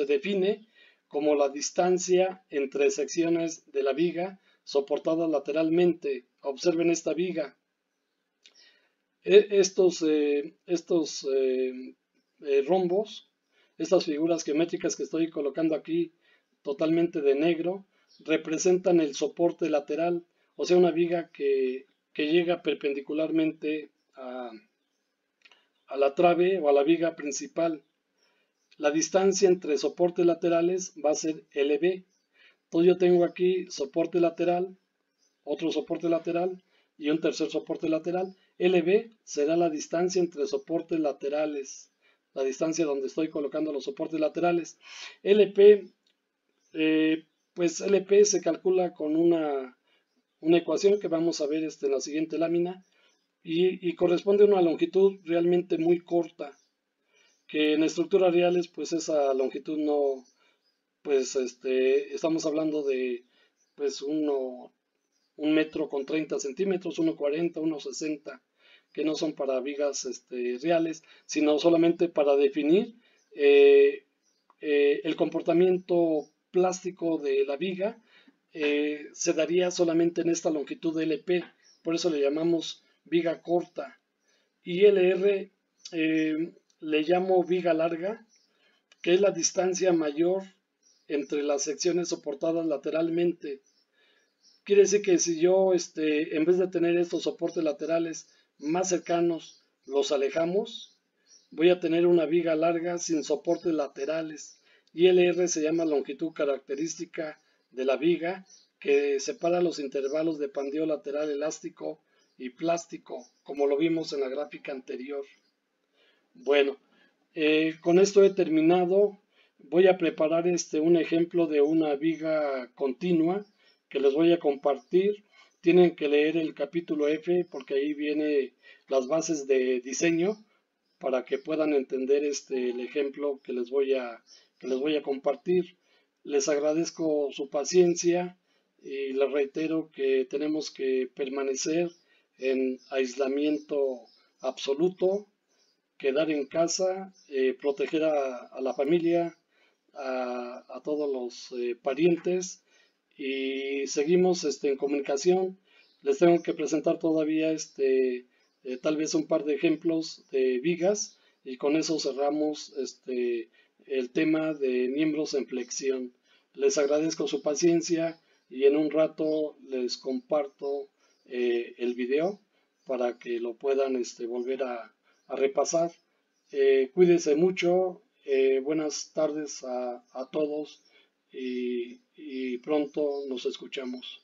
define como la distancia entre secciones de la viga soportadas lateralmente. Observen esta viga. Estos rombos, estas figuras geométricas que estoy colocando aquí totalmente de negro, representan el soporte lateral, o sea, una viga que llega perpendicularmente a la trave o a la viga principal. La distancia entre soportes laterales va a ser LB. Entonces yo tengo aquí soporte lateral, otro soporte lateral y un tercer soporte lateral. LB será la distancia entre soportes laterales, la distancia donde estoy colocando los soportes laterales. LP, pues LP se calcula con una ecuación que vamos a ver en la siguiente lámina y corresponde a una longitud realmente muy corta, que en estructuras reales pues esa longitud no, pues estamos hablando de pues un metro con 30 centímetros, 1,40, 1,60, que no son para vigas reales, sino solamente para definir el comportamiento plástico de la viga. Se daría solamente en esta longitud de LP, por eso le llamamos viga corta. Y LR le llamo viga larga, que es la distancia mayor entre las secciones soportadas lateralmente. Quiere decir que si yo, en vez de tener estos soportes laterales más cercanos, los alejamos, voy a tener una viga larga sin soportes laterales. Y LR se llama longitud característica de la viga, que separa los intervalos de pandeo lateral elástico y plástico, como lo vimos en la gráfica anterior. Bueno, con esto he terminado. Voy a preparar un ejemplo de una viga continua que les voy a compartir. Tienen que leer el capítulo F porque ahí viene las bases de diseño para que puedan entender el ejemplo que les voy a compartir. Les agradezco su paciencia y les reitero que tenemos que permanecer en aislamiento absoluto, quedar en casa, proteger a la familia, a todos los parientes y seguimos en comunicación. Les tengo que presentar todavía tal vez un par de ejemplos de vigas y con eso cerramos el tema de miembros en flexión. Les agradezco su paciencia y en un rato les comparto el video para que lo puedan volver a repasar. Cuídense mucho, buenas tardes a todos y pronto nos escuchamos.